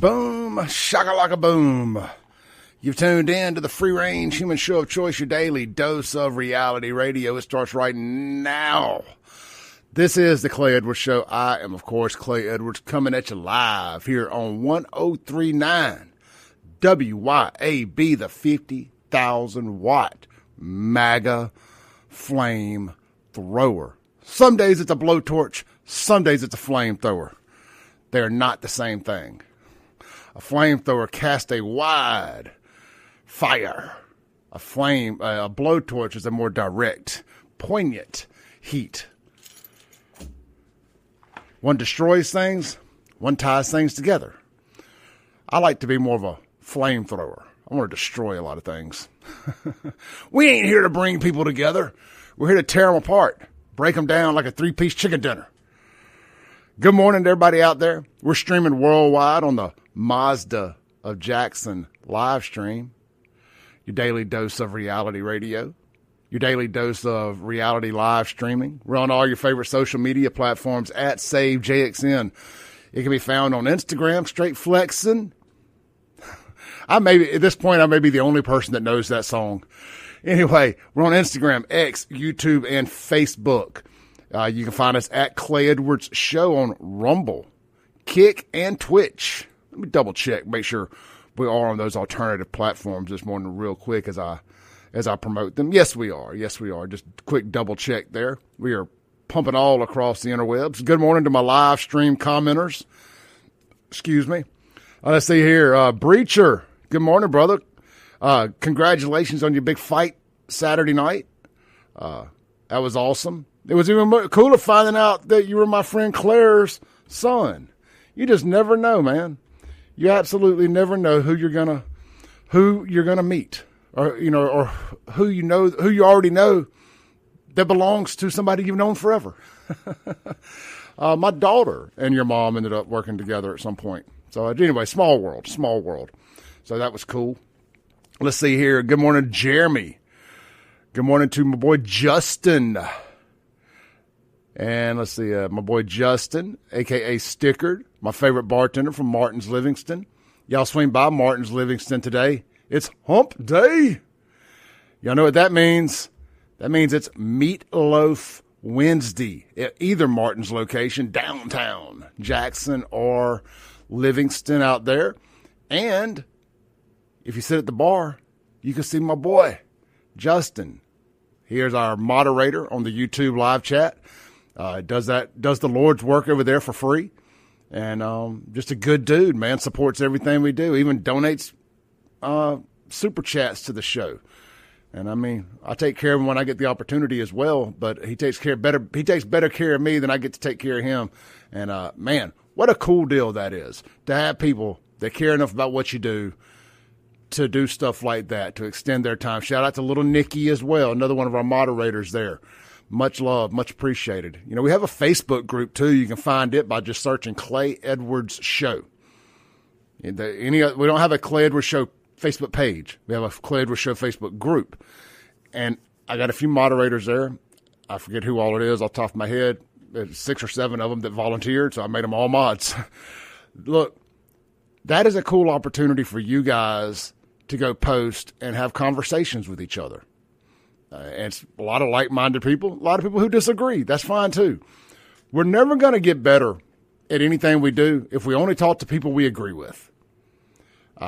Boom, shakalaka boom. You've tuned in to the free-range human show of choice, your daily dose of reality radio. It starts right now. This is the Clay Edwards Show. I am, of course, Clay Edwards, coming at you live here on 1039 WYAB, the 50,000-watt MAGA flame thrower. Some days it's a blowtorch, some days it's a flamethrower. They're not the same thing. A flamethrower casts a wide fire. A blowtorch is a more direct, poignant heat. One destroys things, one ties things together. I like to be more of a flamethrower. I want to destroy a lot of things. We ain't here to bring people together. We're here to tear them apart, break them down like a three-piece chicken dinner. Good morning to everybody out there. We're streaming worldwide on the Mazda of Jackson live stream. Your daily dose of reality radio. Your daily dose of reality live streaming. We're on all your favorite social media platforms at SaveJXN. It can be found on Instagram, straight flexing. At this point, I may be the only person that knows that song. Anyway, we're on Instagram, X, YouTube, and Facebook. You can find us at Clay Edwards Show on Rumble, Kick, and Twitch. Let me double check, make sure we are on those alternative platforms this morning real quick as I promote them. Yes, we are. Yes, we are. Just quick double check there. We are pumping all across the interwebs. Good morning to my live stream commenters. Excuse me. Let's see here. Breacher. Good morning, brother. Congratulations on your big fight Saturday night. That was awesome. It was even cooler finding out that you were my friend Claire's son. You just never know, man. You absolutely never know who you're gonna meet, or who you already know that belongs to somebody you've known forever. My daughter and your mom ended up working together at some point. So anyway, small world. So that was cool. Let's see here. Good morning, Jeremy. Good morning to my boy Justin. And let's see, my boy Justin, a.k.a. Stickered, my favorite bartender from Martin's Livingston. Y'all swing by Martin's Livingston today. It's hump day. Y'all know what that means? That means it's Meatloaf Wednesday at either Martin's location, downtown Jackson or Livingston out there. And if you sit at the bar, you can see my boy, Justin. Here's our moderator on the YouTube live chat. Does the Lord's work over there for free. And just a good dude, man. Supports everything we do. Even donates super chats to the show. And I mean, I take care of him when I get the opportunity as well. But he takes better care of me than I get to take care of him. And man, what a cool deal that is to have people that care enough about what you do to do stuff like that, to extend their time. Shout out to little Nikki as well, another one of our moderators there. Much love, much appreciated. You know, we have a Facebook group too. You can find it by just searching Clay Edwards Show. We don't have a Clay Edwards Show Facebook page. We have a Clay Edwards Show Facebook group. And I got a few moderators there. I forget who all it is off the top of my head. There's 6 or 7 of them that volunteered, so I made them all mods. Look, that is a cool opportunity for you guys to go post and have conversations with each other. And it's a lot of like-minded people, a lot of people who disagree. That's fine, too. We're never going to get better at anything we do if we only talk to people we agree with.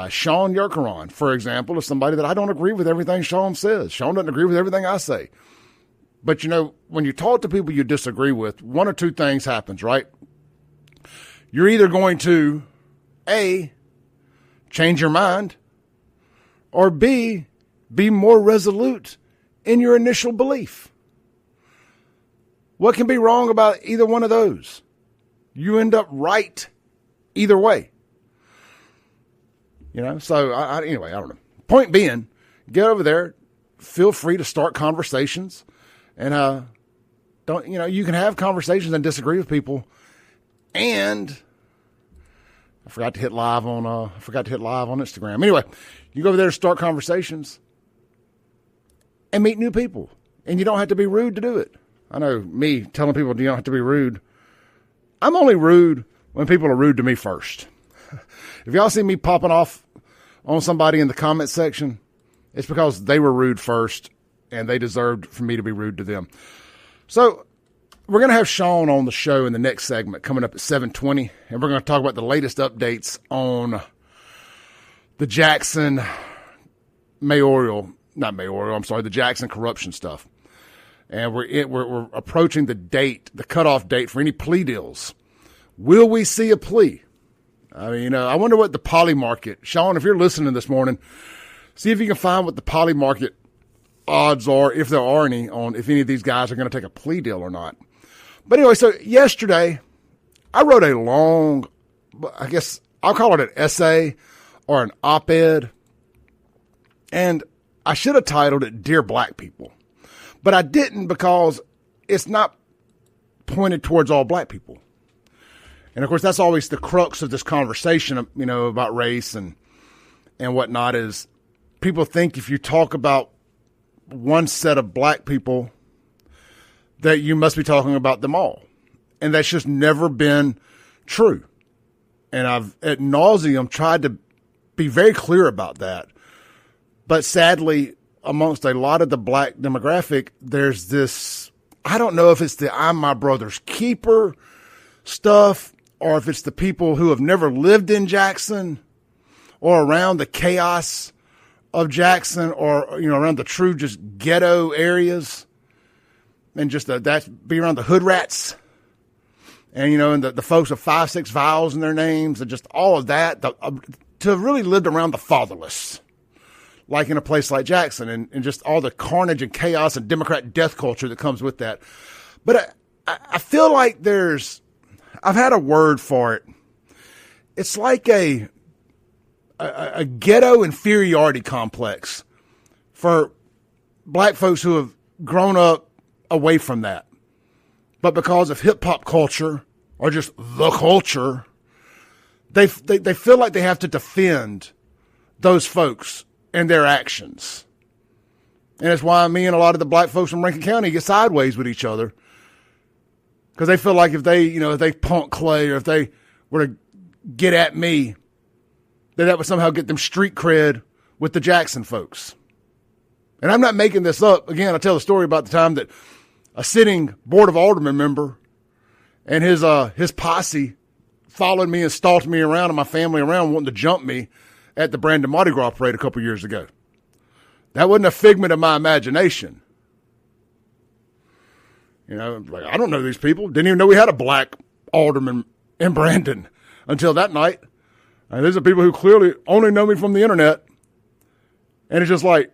Sean Yerkeron, for example, is somebody that I don't agree with everything Sean says. Sean doesn't agree with everything I say. But, when you talk to people you disagree with, one or two things happens, right? You're either going to, A, change your mind, or B, be more resolute in your initial belief. What can be wrong about either one of those? You end up right either way. So anyway, I don't know. Point being, get over there, feel free to start conversations, and you can have conversations and disagree with people. And I forgot to hit live on Instagram. Anyway, you go over there and start conversations and meet new people. And you don't have to be rude to do it. I know me telling people you don't have to be rude. I'm only rude when people are rude to me first. If y'all see me popping off on somebody in the comment section, it's because they were rude first and they deserved for me to be rude to them. So we're going to have Sean on the show in the next segment coming up at 7:20, and we're going to talk about the latest updates on the Jackson the Jackson corruption stuff. And we're approaching the cutoff date for any plea deals. Will we see a plea? I mean, I wonder what the poly market, Sean, if you're listening this morning, see if you can find what the poly market odds are, if there are any, on if any of these guys are going to take a plea deal or not. But anyway, so yesterday I wrote a long, I guess I'll call it an essay or an op-ed, and I should have titled it Dear Black People. But I didn't, because it's not pointed towards all black people. And of course, that's always the crux of this conversation, about race and whatnot, is people think if you talk about one set of black people, that you must be talking about them all. And that's just never been true. And I've ad nauseum tried to be very clear about that. But sadly, amongst a lot of the black demographic, there's this, I don't know if it's the I'm my brother's keeper stuff, or if it's the people who have never lived in Jackson or around the chaos of Jackson, or, around the true just ghetto areas, and just that be around the hood rats, and, and the folks with 5, 6 vowels in their names, and just all of that, to have really lived around the fatherless, like in a place like Jackson, and just all the carnage and chaos and Democrat death culture that comes with that. But I feel like I've had a word for it. It's like a ghetto inferiority complex for black folks who have grown up away from that. But because of hip hop culture, or just the culture, they feel like they have to defend those folks and their actions. And that's why me and a lot of the black folks from Rankin County get sideways with each other. Because they feel like if they punk Clay, or if they were to get at me, that would somehow get them street cred with the Jackson folks. And I'm not making this up. Again, I tell a story about the time that a sitting Board of Alderman member and his posse followed me and stalked me around and my family around, wanting to jump me at the Brandon Mardi Gras parade a couple years ago. That wasn't a figment of my imagination. Like, I don't know these people. Didn't even know we had a black alderman in Brandon until that night. And these are people who clearly only know me from the internet. And it's just like,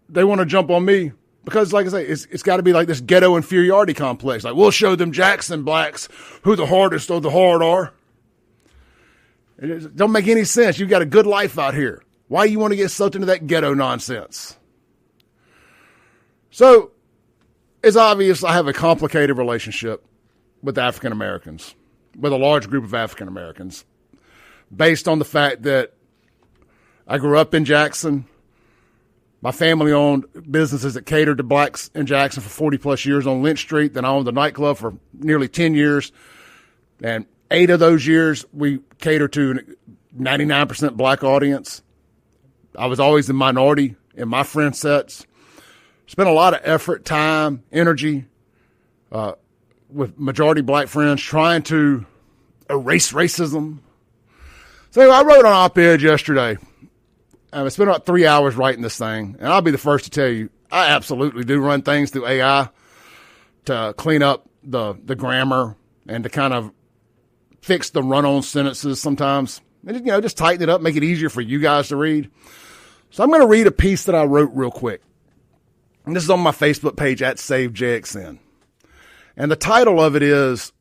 they want to jump on me because, like I say, it's got to be like this ghetto inferiority complex. Like, we'll show them Jackson blacks who the hardest of the hard are. It don't make any sense. You've got a good life out here. Why you want to get sucked into that ghetto nonsense? So, it's obvious I have a complicated relationship with African Americans, with a large group of African Americans, based on the fact that I grew up in Jackson. My family owned businesses that catered to blacks in Jackson for 40 plus years on Lynch Street. Then I owned a nightclub for nearly 10 years. And 8 of those years, we catered to a 99% black audience. I was always the minority in my friend sets. Spent a lot of effort, time, energy with majority black friends trying to erase racism. So anyway, I wrote an op-ed yesterday. I spent about 3 hours writing this thing, and I'll be the first to tell you, I absolutely do run things through AI to clean up the grammar and to kind of fix the run-on sentences sometimes. And, just tighten it up, make it easier for you guys to read. So I'm going to read a piece that I wrote real quick. And this is on my Facebook page at SaveJXN. And the title of it is,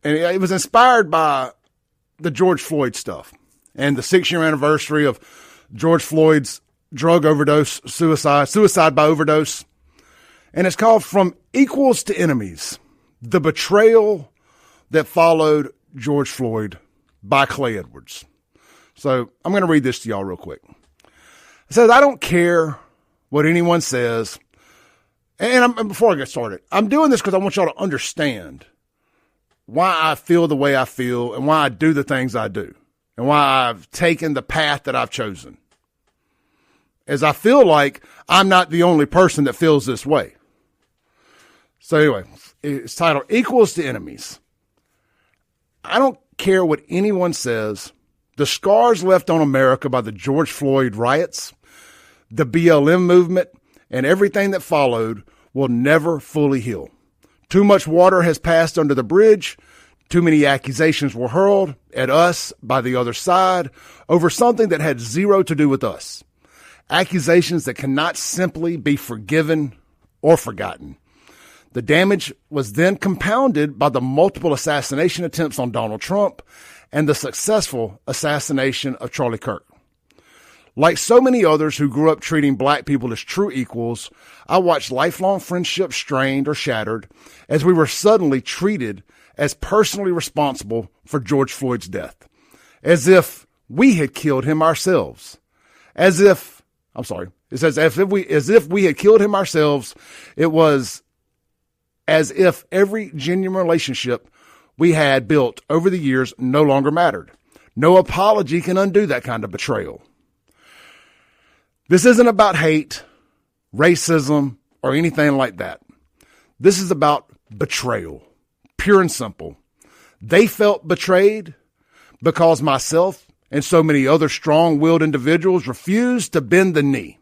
and it was inspired by the George Floyd stuff and the 6-year anniversary of George Floyd's drug overdose, suicide by overdose. And it's called From Equals to Enemies, the Betrayal That Followed George Floyd by Clay Edwards. So I'm going to read this to y'all real quick. It says, I don't care what anyone says. And before I get started, I'm doing this because I want y'all to understand why I feel the way I feel and why I do the things I do. and why I've taken the path that I've chosen, as I feel like I'm not the only person that feels this way. So anyway, it's titled Equals to Enemies. I don't care what anyone says. The scars left on America by the George Floyd riots, the BLM movement, and everything that followed will never fully heal. Too much water has passed under the bridge. Too many accusations were hurled at us by the other side over something that had zero to do with us. Accusations that cannot simply be forgiven or forgotten. The damage was then compounded by the multiple assassination attempts on Donald Trump and the successful assassination of Charlie Kirk. Like so many others who grew up treating black people as true equals, I watched lifelong friendships strained or shattered as we were suddenly treated as personally responsible for George Floyd's death, as if we had killed him ourselves. It says as if we had killed him ourselves. It was as if every genuine relationship we had built over the years no longer mattered. No apology can undo that kind of betrayal. This isn't about hate, racism, or anything like that. This is about betrayal, pure and simple. They felt betrayed because myself and so many other strong-willed individuals refused to bend the knee,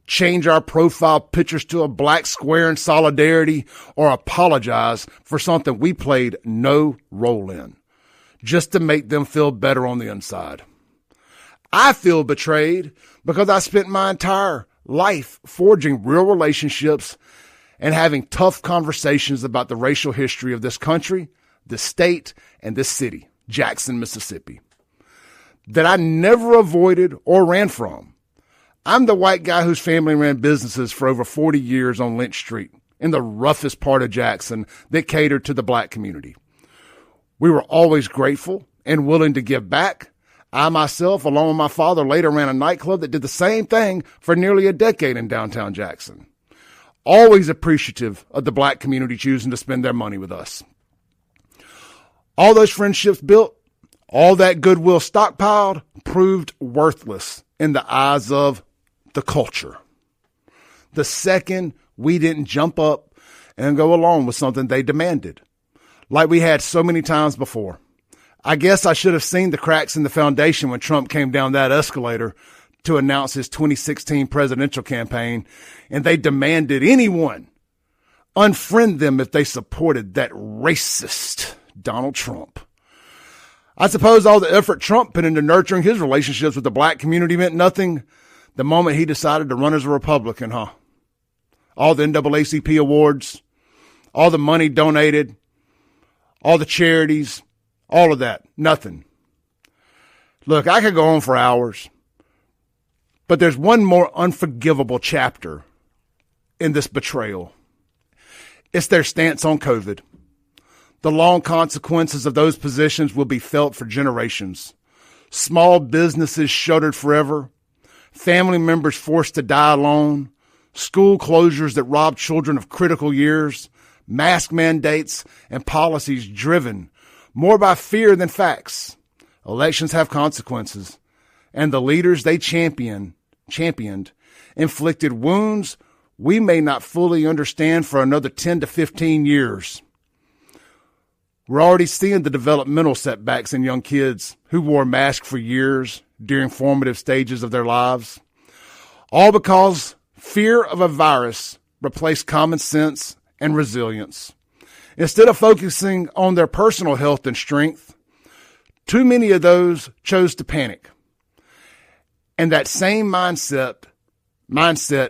change our profile pictures to a black square in solidarity, or apologize for something we played no role in, just to make them feel better on the inside. I feel betrayed because I spent my entire life forging real relationships and having tough conversations about the racial history of this country, this state, and this city, Jackson, Mississippi, that I never avoided or ran from. I'm the white guy whose family ran businesses for over 40 years on Lynch Street in the roughest part of Jackson that catered to the black community. We were always grateful and willing to give back. I myself, along with my father, later ran a nightclub that did the same thing for nearly a decade in downtown Jackson. Always appreciative of the black community choosing to spend their money with us. All those friendships built, all that goodwill stockpiled, proved worthless in the eyes of the culture. The second we didn't jump up and go along with something they demanded, like we had so many times before. I guess I should have seen the cracks in the foundation when Trump came down that escalator to announce his 2016 presidential campaign, and they demanded anyone unfriend them if they supported that racist Donald Trump. I suppose all the effort Trump put into nurturing his relationships with the black community meant nothing the moment he decided to run as a Republican, huh? All the NAACP awards, all the money donated, all the charities, all of that, nothing. Look, I could go on for hours, but there's one more unforgivable chapter in this betrayal. It's their stance on COVID. The long consequences of those positions will be felt for generations. Small businesses shuttered forever, family members forced to die alone, school closures that rob children of critical years, mask mandates, and policies driven more by fear than facts. Elections have consequences, and the leaders they championed inflicted wounds we may not fully understand for another 10 to 15 years. We're already seeing the developmental setbacks in young kids who wore masks for years during formative stages of their lives, all because fear of a virus replaced common sense and resilience. Instead of focusing on their personal health and strength, too many of those chose to panic. And that same mindset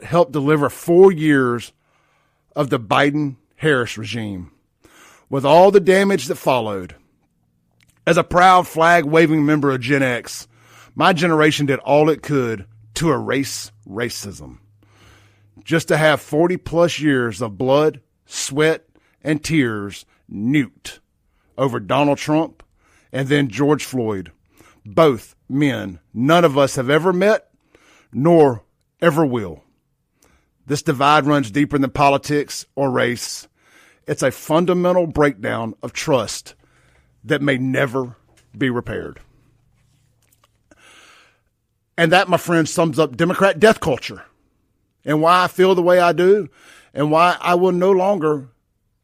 helped deliver 4 years of the Biden-Harris regime, with all the damage that followed. As a proud flag-waving member of Gen X, my generation did all it could to erase racism, just to have 40-plus years of blood, sweat, and tears nuked over Donald Trump and then George Floyd, both men none of us have ever met nor ever will. This divide runs deeper than politics or race. It's a fundamental breakdown of trust that may never be repaired. And that, my friend, sums up Democrat death culture and why I feel the way I do and why I will no longer,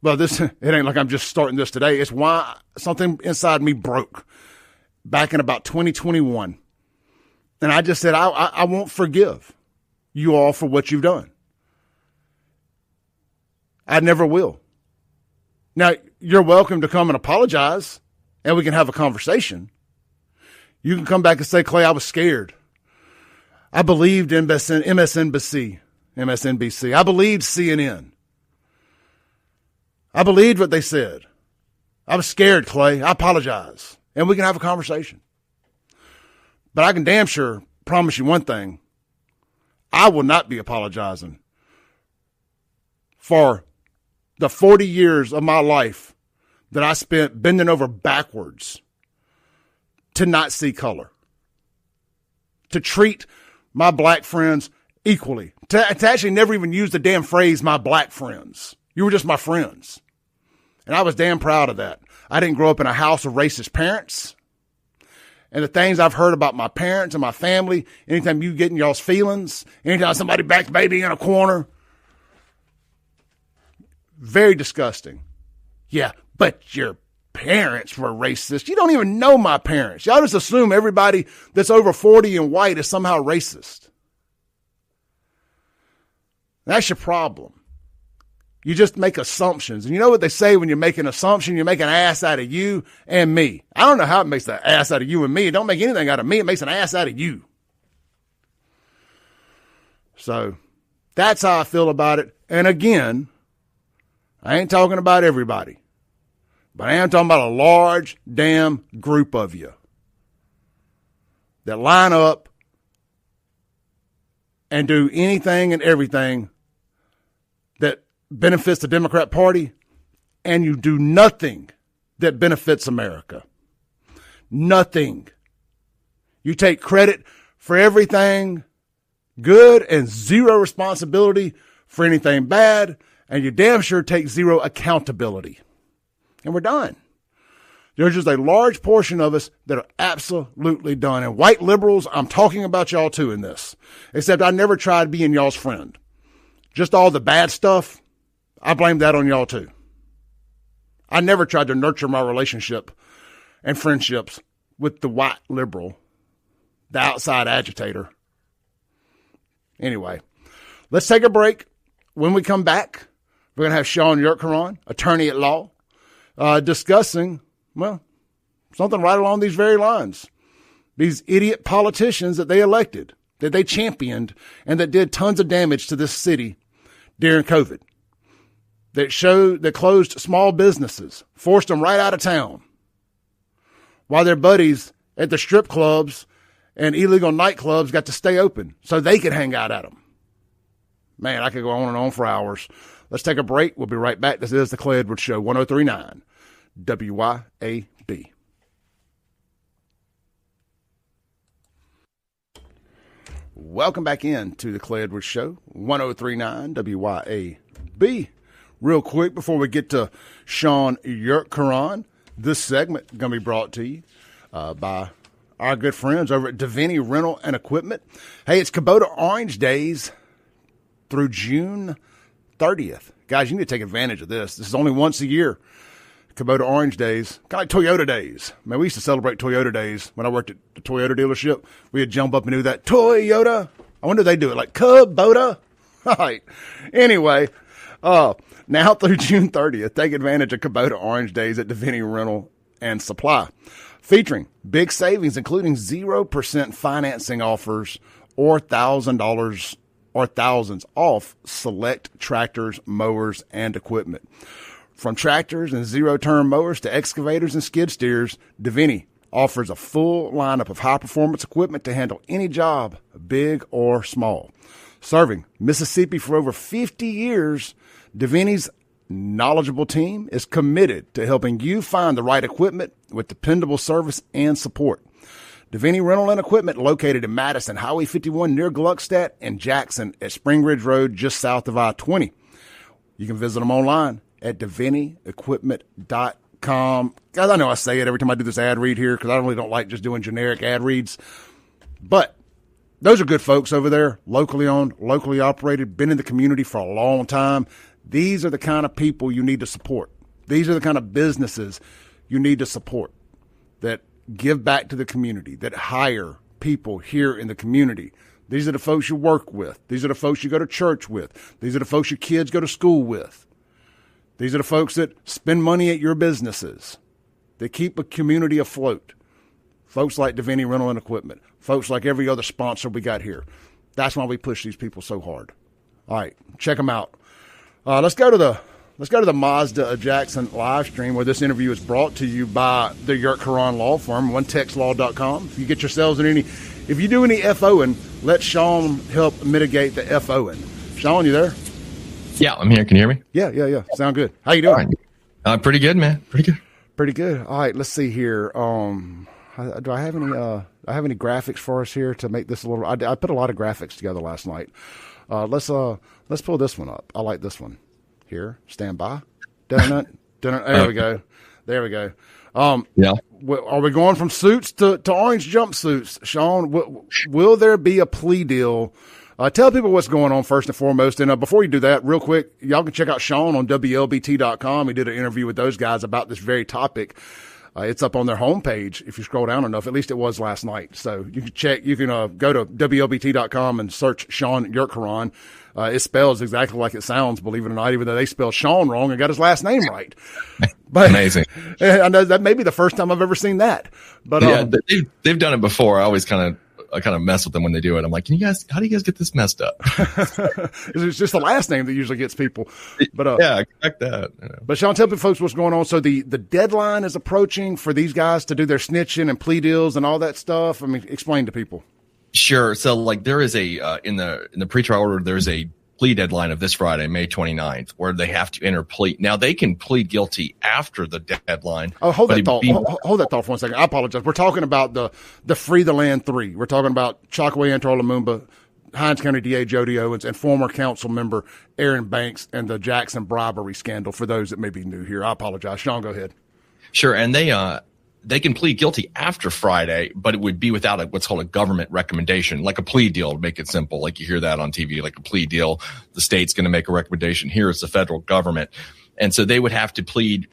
well, it ain't like I'm just starting this today. It's why something inside me broke back in about 2021. And I just said, I won't forgive you all for what you've done. I never will. Now, you're welcome to come and apologize, and we can have a conversation. You can come back and say, Clay, I was scared. I believed MSNBC. I believed CNN. I believed what they said. I was scared, Clay. I apologize. And we can have a conversation. But I can damn sure promise you one thing. I will not be apologizing for the 40 years of my life that I spent bending over backwards to not see color, to treat my black friends equally, to actually never even use the damn phrase, my black friends. You were just my friends. And I was damn proud of that. I didn't grow up in a house of racist parents. And the things I've heard about my parents and my family, anytime you get in y'all's feelings, anytime somebody backs baby in a corner, very disgusting. Yeah, but your parents were racist. You don't even know my parents. Y'all just assume everybody that's over 40 and white is somehow racist. That's your problem. You just make assumptions. And you know what they say when you make an assumption? You make an ass out of you and me. I don't know how it makes an ass out of you and me. It don't make anything out of me. It makes an ass out of you. So that's how I feel about it. And again, I ain't talking about everybody, but I am talking about a large damn group of you that line up and do anything and everything that benefits the Democrat Party, and you do nothing that benefits America. Nothing. You take credit for everything good and zero responsibility for anything bad, and you damn sure take zero accountability. And we're done. There's just a large portion of us that are absolutely done. And white liberals, I'm talking about y'all too in this. Except I never tried being y'all's friend. Just all the bad stuff, I blame that on y'all too. I never tried to nurture my relationship and friendships with the white liberal, the outside agitator. Anyway, let's take a break. When we come back, we're going to have Shaun Yurtkuran, attorney at law, discussing, well, something right along these very lines. These idiot politicians that they elected, that they championed, and that did tons of damage to this city during COVID. That closed small businesses, forced them right out of town, while their buddies at the strip clubs and illegal nightclubs got to stay open so they could hang out at them. Man, I could go on and on for hours. Let's take a break. We'll be right back. This is the Clay Edwards Show, 103.9 WYAB. Welcome back in to the Clay Edwards Show, 103.9 WYAB. Real quick, before we get to Shaun Yurtkuran, this segment is going to be brought to you by our good friends over at Deviney Rental and Equipment. Hey, it's Kubota Orange Days through June 30th. Guys, you need to take advantage of this. This is only once a year. Kubota Orange Days, kind of like Toyota Days. Man, we used to celebrate Toyota Days when I worked at the Toyota dealership. We'd jump up and do that. Toyota. I wonder if they do it like Kubota. All right. Anyway, now through June 30th, take advantage of Kubota Orange Days at Deviney Rental and Supply, featuring big savings, including 0% financing offers or $1,000 or thousands off select tractors, mowers, and equipment. From tractors and zero-turn mowers to excavators and skid steers, Deviney offers a full lineup of high-performance equipment to handle any job, big or small. Serving Mississippi for over 50 years, Deviney's knowledgeable team is committed to helping you find the right equipment with dependable service and support. Deviney Rental and Equipment, located in Madison, Highway 51 near Gluckstadt, and Jackson at Spring Ridge Road just south of I-20. You can visit them online at DevineyEquipment.com. Guys, I know I say it every time I do this ad read here because I really don't like just doing generic ad reads. But Those are good folks over there, locally owned, locally operated, been in the community for a long time. These are the kind of people you need to support. These are the kind of businesses you need to support that give back to the community, that hire people here in the community. These are the folks you work with. These are the folks you go to church with. These are the folks your kids go to school with. These are the folks that spend money at your businesses. They keep a community afloat. Folks like Davini Rental and Equipment. Folks like every other sponsor we got here. That's why we push these people so hard. All right, check them out. Let's go to the Mazda of Jackson live stream where this interview is brought to you by the Yurt Karan Law Firm, onetextlaw.com. If you get yourselves in if you do any FOing, let Sean help mitigate the FOing. Sean, you there? Yeah, I'm here. Can you hear me? Yeah. Sound good. How you doing? Pretty good, man. Pretty good. All right, let's see here. Do I have any graphics for us here to make this a little? I put a lot of graphics together last night. Let's pull this one up. I like this one. Here, stand by. There we go. Yeah. Are we going from suits to orange jumpsuits, Sean? Will there be a plea deal? Tell people what's going on first and foremost. And before you do that, real quick, y'all can check out Sean on WLBT.com. He did an interview with those guys about this very topic. It's up on their homepage if you scroll down enough. At least it was last night. So you can check. You can go to WLBT.com and search Sean Yurt Karan. It spells exactly like it sounds, believe it or not, even though they spelled Sean wrong and got his last name right. But, amazing. I know that may be the first time I've ever seen that. But yeah, they've done it before. I always kind of mess with them when they do it. I'm like, how do you guys get this messed up? It's just the last name that usually gets people. But yeah, I expect that. You know. But Sean, tell folks what's going on. So the deadline is approaching for these guys to do their snitching and plea deals and all that stuff. I mean, explain to people. Sure. So like there is a in the pretrial order, there's a plea deadline of this Friday, May 29th, where they have to enter plea. Now they can plead guilty after the deadline. Oh, hold that thought for 1 second. I apologize. We're talking about the Free the Land 3. We're talking about Chokwe Antar Lumumba, Hinds County DA Jody Owens, and former council member Aaron Banks, and the Jackson bribery scandal. For those that may be new here, I apologize. Sean, go ahead. Sure, and they can plead guilty after Friday, but it would be without what's called a government recommendation, like a plea deal, to make it simple. Like you hear that on TV, like a plea deal. The state's going to make a recommendation. Here it's the federal government. And so they would have to plead.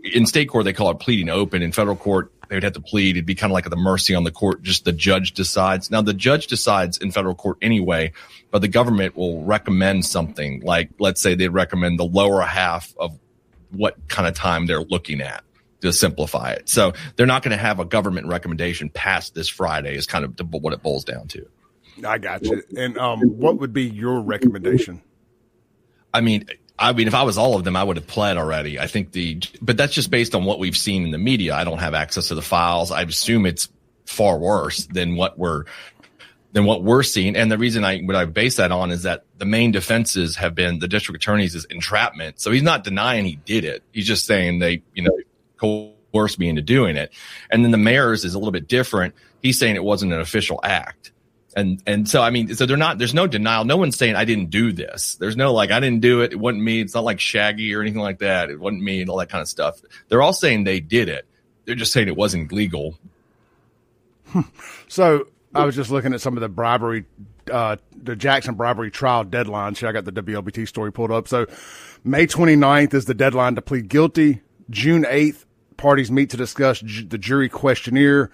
In state court, they call it pleading open. In federal court, they would have to plead. It'd be kind of like the mercy on the court. Just the judge decides. Now, the judge decides in federal court anyway, but the government will recommend something. Like, let's say they recommend the lower half of what kind of time they're looking at, to simplify it. So they're not going to have a government recommendation past this Friday is kind of what it boils down to. I got you. And what would be your recommendation? I mean, if I was all of them, I would have pled already. I think but that's just based on what we've seen in the media. I don't have access to the files. I assume it's far worse than what we're seeing. And the reason what I base that on is that the main defenses have been the district attorney's is entrapment. So he's not denying he did it. He's just saying they, coerced me into doing it. And then the mayor's is a little bit different. He's saying it wasn't an official act. And so, I mean, so there's no denial. No one's saying I didn't do this. There's no I didn't do it. It wasn't me. It's not like Shaggy or anything like that. It wasn't me and all that kind of stuff. They're all saying they did it. They're just saying it wasn't legal. So I was just looking at some of the bribery, the Jackson bribery trial deadlines. I got the WLBT story pulled up. So May 29th is the deadline to plead guilty. June 8th, parties meet to discuss the jury questionnaire.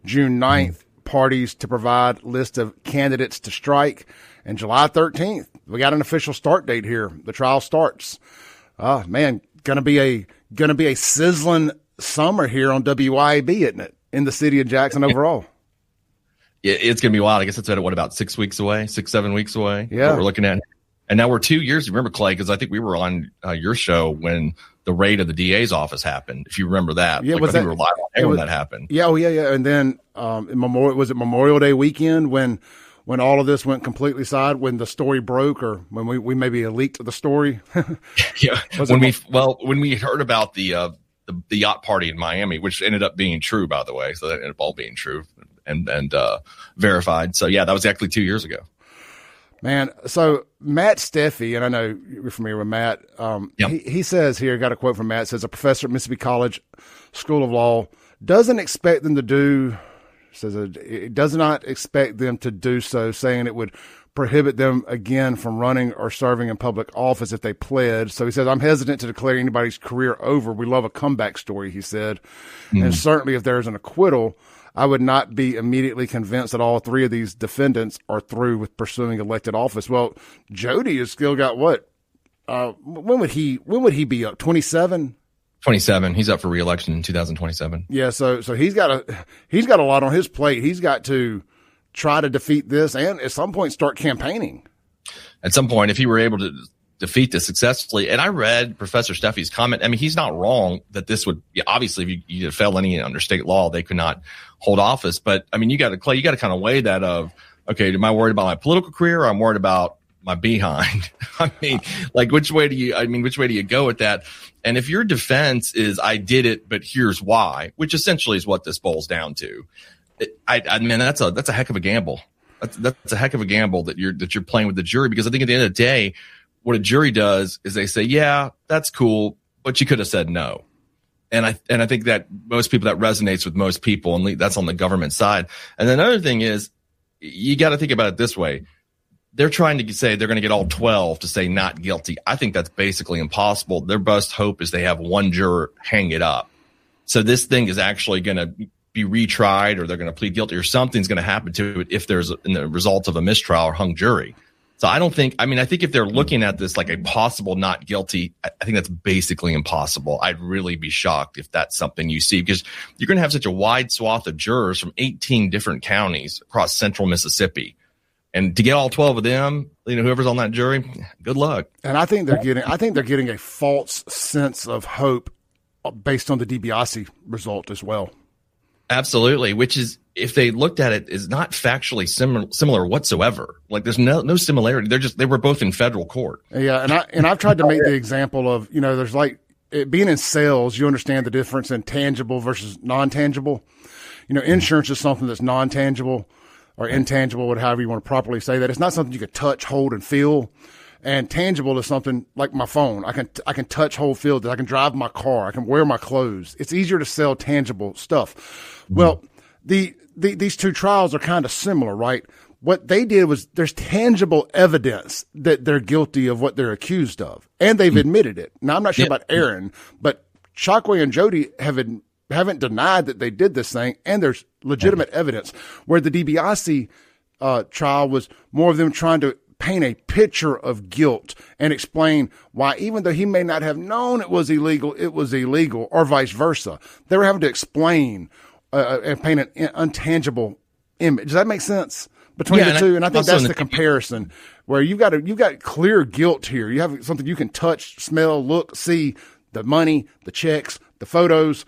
June 9th, parties to provide list of candidates to strike. And July 13th, we got an official start date here. The trial starts. Man, gonna be a sizzling summer here on WYAB, isn't it? In the city of Jackson overall. Yeah, it's gonna be wild. I guess it's about 6 weeks away, 7 weeks away. Yeah, we're looking at. And now we're 2 years. Remember, Clay, because I think we were on your show when the raid of the DA's office happened. If you remember that, yeah, I think we were live on air when that happened. Yeah, yeah. And then was it Memorial Day weekend when all of this went completely side, when the story broke, or when we maybe leaked the story? Yeah, when we heard about the yacht party in Miami, which ended up being true, by the way, so that ended up all being true and verified. So yeah, that was actually 2 years ago. Man, so Matt Steffi, and I know you're familiar with Matt, yep. he says here, got a quote from Matt, says, a professor at Mississippi College School of Law doesn't expect them to do Says it does not expect them to do so, saying it would prohibit them again from running or serving in public office if they pled. So he says, I'm hesitant to declare anybody's career over. We love a comeback story, he said. And certainly if there's an acquittal, I would not be immediately convinced that all three of these defendants are through with pursuing elected office. Well, Jody has still got what? When would he be up? 27? 27. He's up for re-election in 2027. Yeah, so he's got a lot on his plate. He's got to try to defeat this and at some point start campaigning. At some point, if he were able to defeat this successfully, and I read Professor Steffi's comment. I mean, he's not wrong that this would obviously, if you did a felony under state law, they could not hold office. But I mean, you got to kind of weigh that of, okay, am I worried about my political career or I'm worried about my behind? I mean, like which way do you go with that? And if your defense is I did it, but here's why, which essentially is what this boils down to. I mean, that's a heck of a gamble. That's a heck of a gamble that you're playing with the jury, because I think at the end of the day, what a jury does is they say, yeah, that's cool, but you could have said no. And I think that most people, that resonates with most people, and that's on the government side. And then another thing is, you got to think about it this way. They're trying to say they're going to get all 12 to say not guilty. I think that's basically impossible. Their best hope is they have one juror hang it up. So this thing is actually going to be retried, or they're going to plead guilty, or something's going to happen to it if there's in the result of a mistrial or hung jury. So I think if they're looking at this like a possible not guilty, I think that's basically impossible. I'd really be shocked if that's something you see, because you're going to have such a wide swath of jurors from 18 different counties across central Mississippi. And to get all 12 of them, whoever's on that jury, good luck. And I think they're getting a false sense of hope based on the DiBiase result as well. Absolutely, which is, if they looked at it, is not factually similar whatsoever. Like there's no similarity. They were both in federal court. Yeah, and I've tried to make the example of, there's like being in sales, you understand the difference in tangible versus non-tangible. Insurance is something that's non-tangible or intangible, however you want to properly say that. It's not something you can touch, hold, and feel. And tangible is something like my phone. I can touch, hold, feel that. I can drive my car. I can wear my clothes. It's easier to sell tangible stuff. Well, these two trials are kind of similar, right? What they did was, there's tangible evidence that they're guilty of what they're accused of, and they've admitted it. Now, I'm not sure about Aaron, but Chokwe and Jody haven't denied that they did this thing, and there's legitimate evidence. Where the DiBiase trial was more of them trying to paint a picture of guilt and explain why, even though he may not have known it was illegal, or vice versa. They were having to explain and paint an untangible image. Does that make sense between the two? And I think that's the comparison, where you've got clear guilt here. You have something you can touch, smell, look, see, the money, the checks, the photos,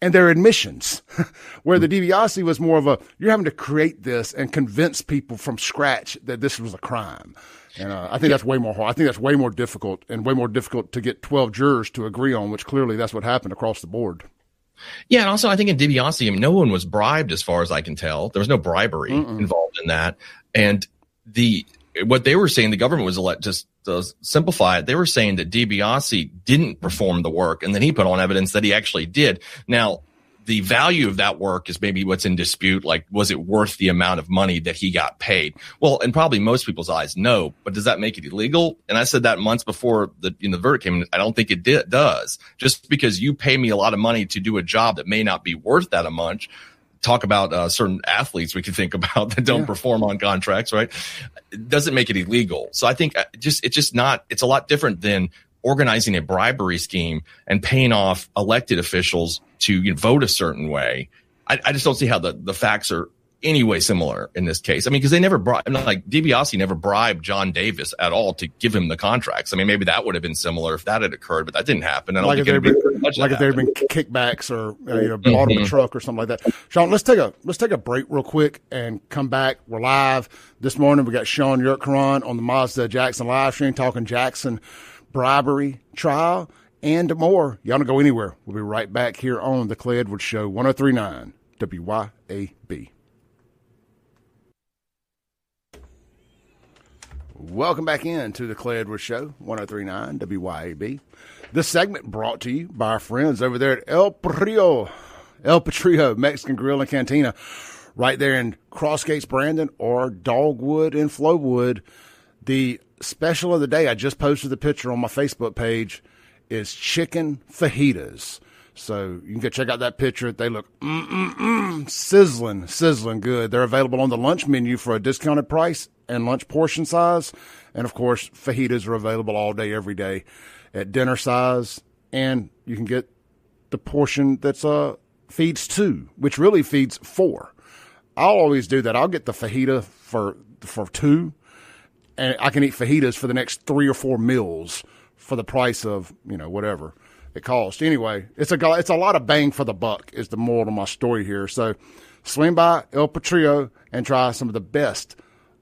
and their admissions. Where the DiBiase was more of you're having to create this and convince people from scratch that this was a crime. And I think that's way more hard. I think that's way more difficult, and way more difficult to get 12 jurors to agree on, which clearly that's what happened across the board. Yeah, and also I think in DiBiase, no one was bribed, as far as I can tell. There was no bribery involved in that. And what they were saying, the government was just to simplify it, they were saying that DiBiase didn't perform the work, and then he put on evidence that he actually did. Now, the value of that work is maybe what's in dispute. Like, was it worth the amount of money that he got paid? Well, in probably most people's eyes, no. But does that make it illegal? And I said that months before the verdict came in. I don't think it does. Just because you pay me a lot of money to do a job that may not be worth that much. Talk about certain athletes we can think about that don't perform on contracts, right? It doesn't make it illegal. So I think it's a lot different than organizing a bribery scheme and paying off elected officials to vote a certain way. I just don't see how the facts are any way similar in this case. I mean, because they never DiBiase never bribed John Davis at all to give him the contracts. I mean, maybe that would have been similar if that had occurred, but that didn't happen. I don't think if there had been kickbacks or bought him a truck or something like that. Sean, let's take a break real quick and come back. We're live this morning. We got Sean Yurtkaran on the Mazda Jackson live stream talking Jackson bribery trial and more. Y'all don't go anywhere. We'll be right back here on the Clay Edwards Show, 103.9 WYAB. Welcome back in to the Clay Edwards Show, 103.9 WYAB. This segment brought to you by our friends over there at El Patrio Mexican Grill and Cantina, right there in Crossgates, Brandon, or Dogwood in Flowood. The special of the day, I just posted the picture on my Facebook page, is chicken fajitas. So you can go check out that picture. They look sizzling good. They're available on the lunch menu for a discounted price and lunch portion size. And, of course, fajitas are available all day, every day at dinner size. And you can get the portion that's feeds 2, which really feeds 4. I'll always do that. I'll get the fajita for 2, and I can eat fajitas for the next 3 or 4 meals for the price of, whatever it costs. Anyway, it's a lot of bang for the buck is the moral of my story here. So swing by El Patrio and try some of the best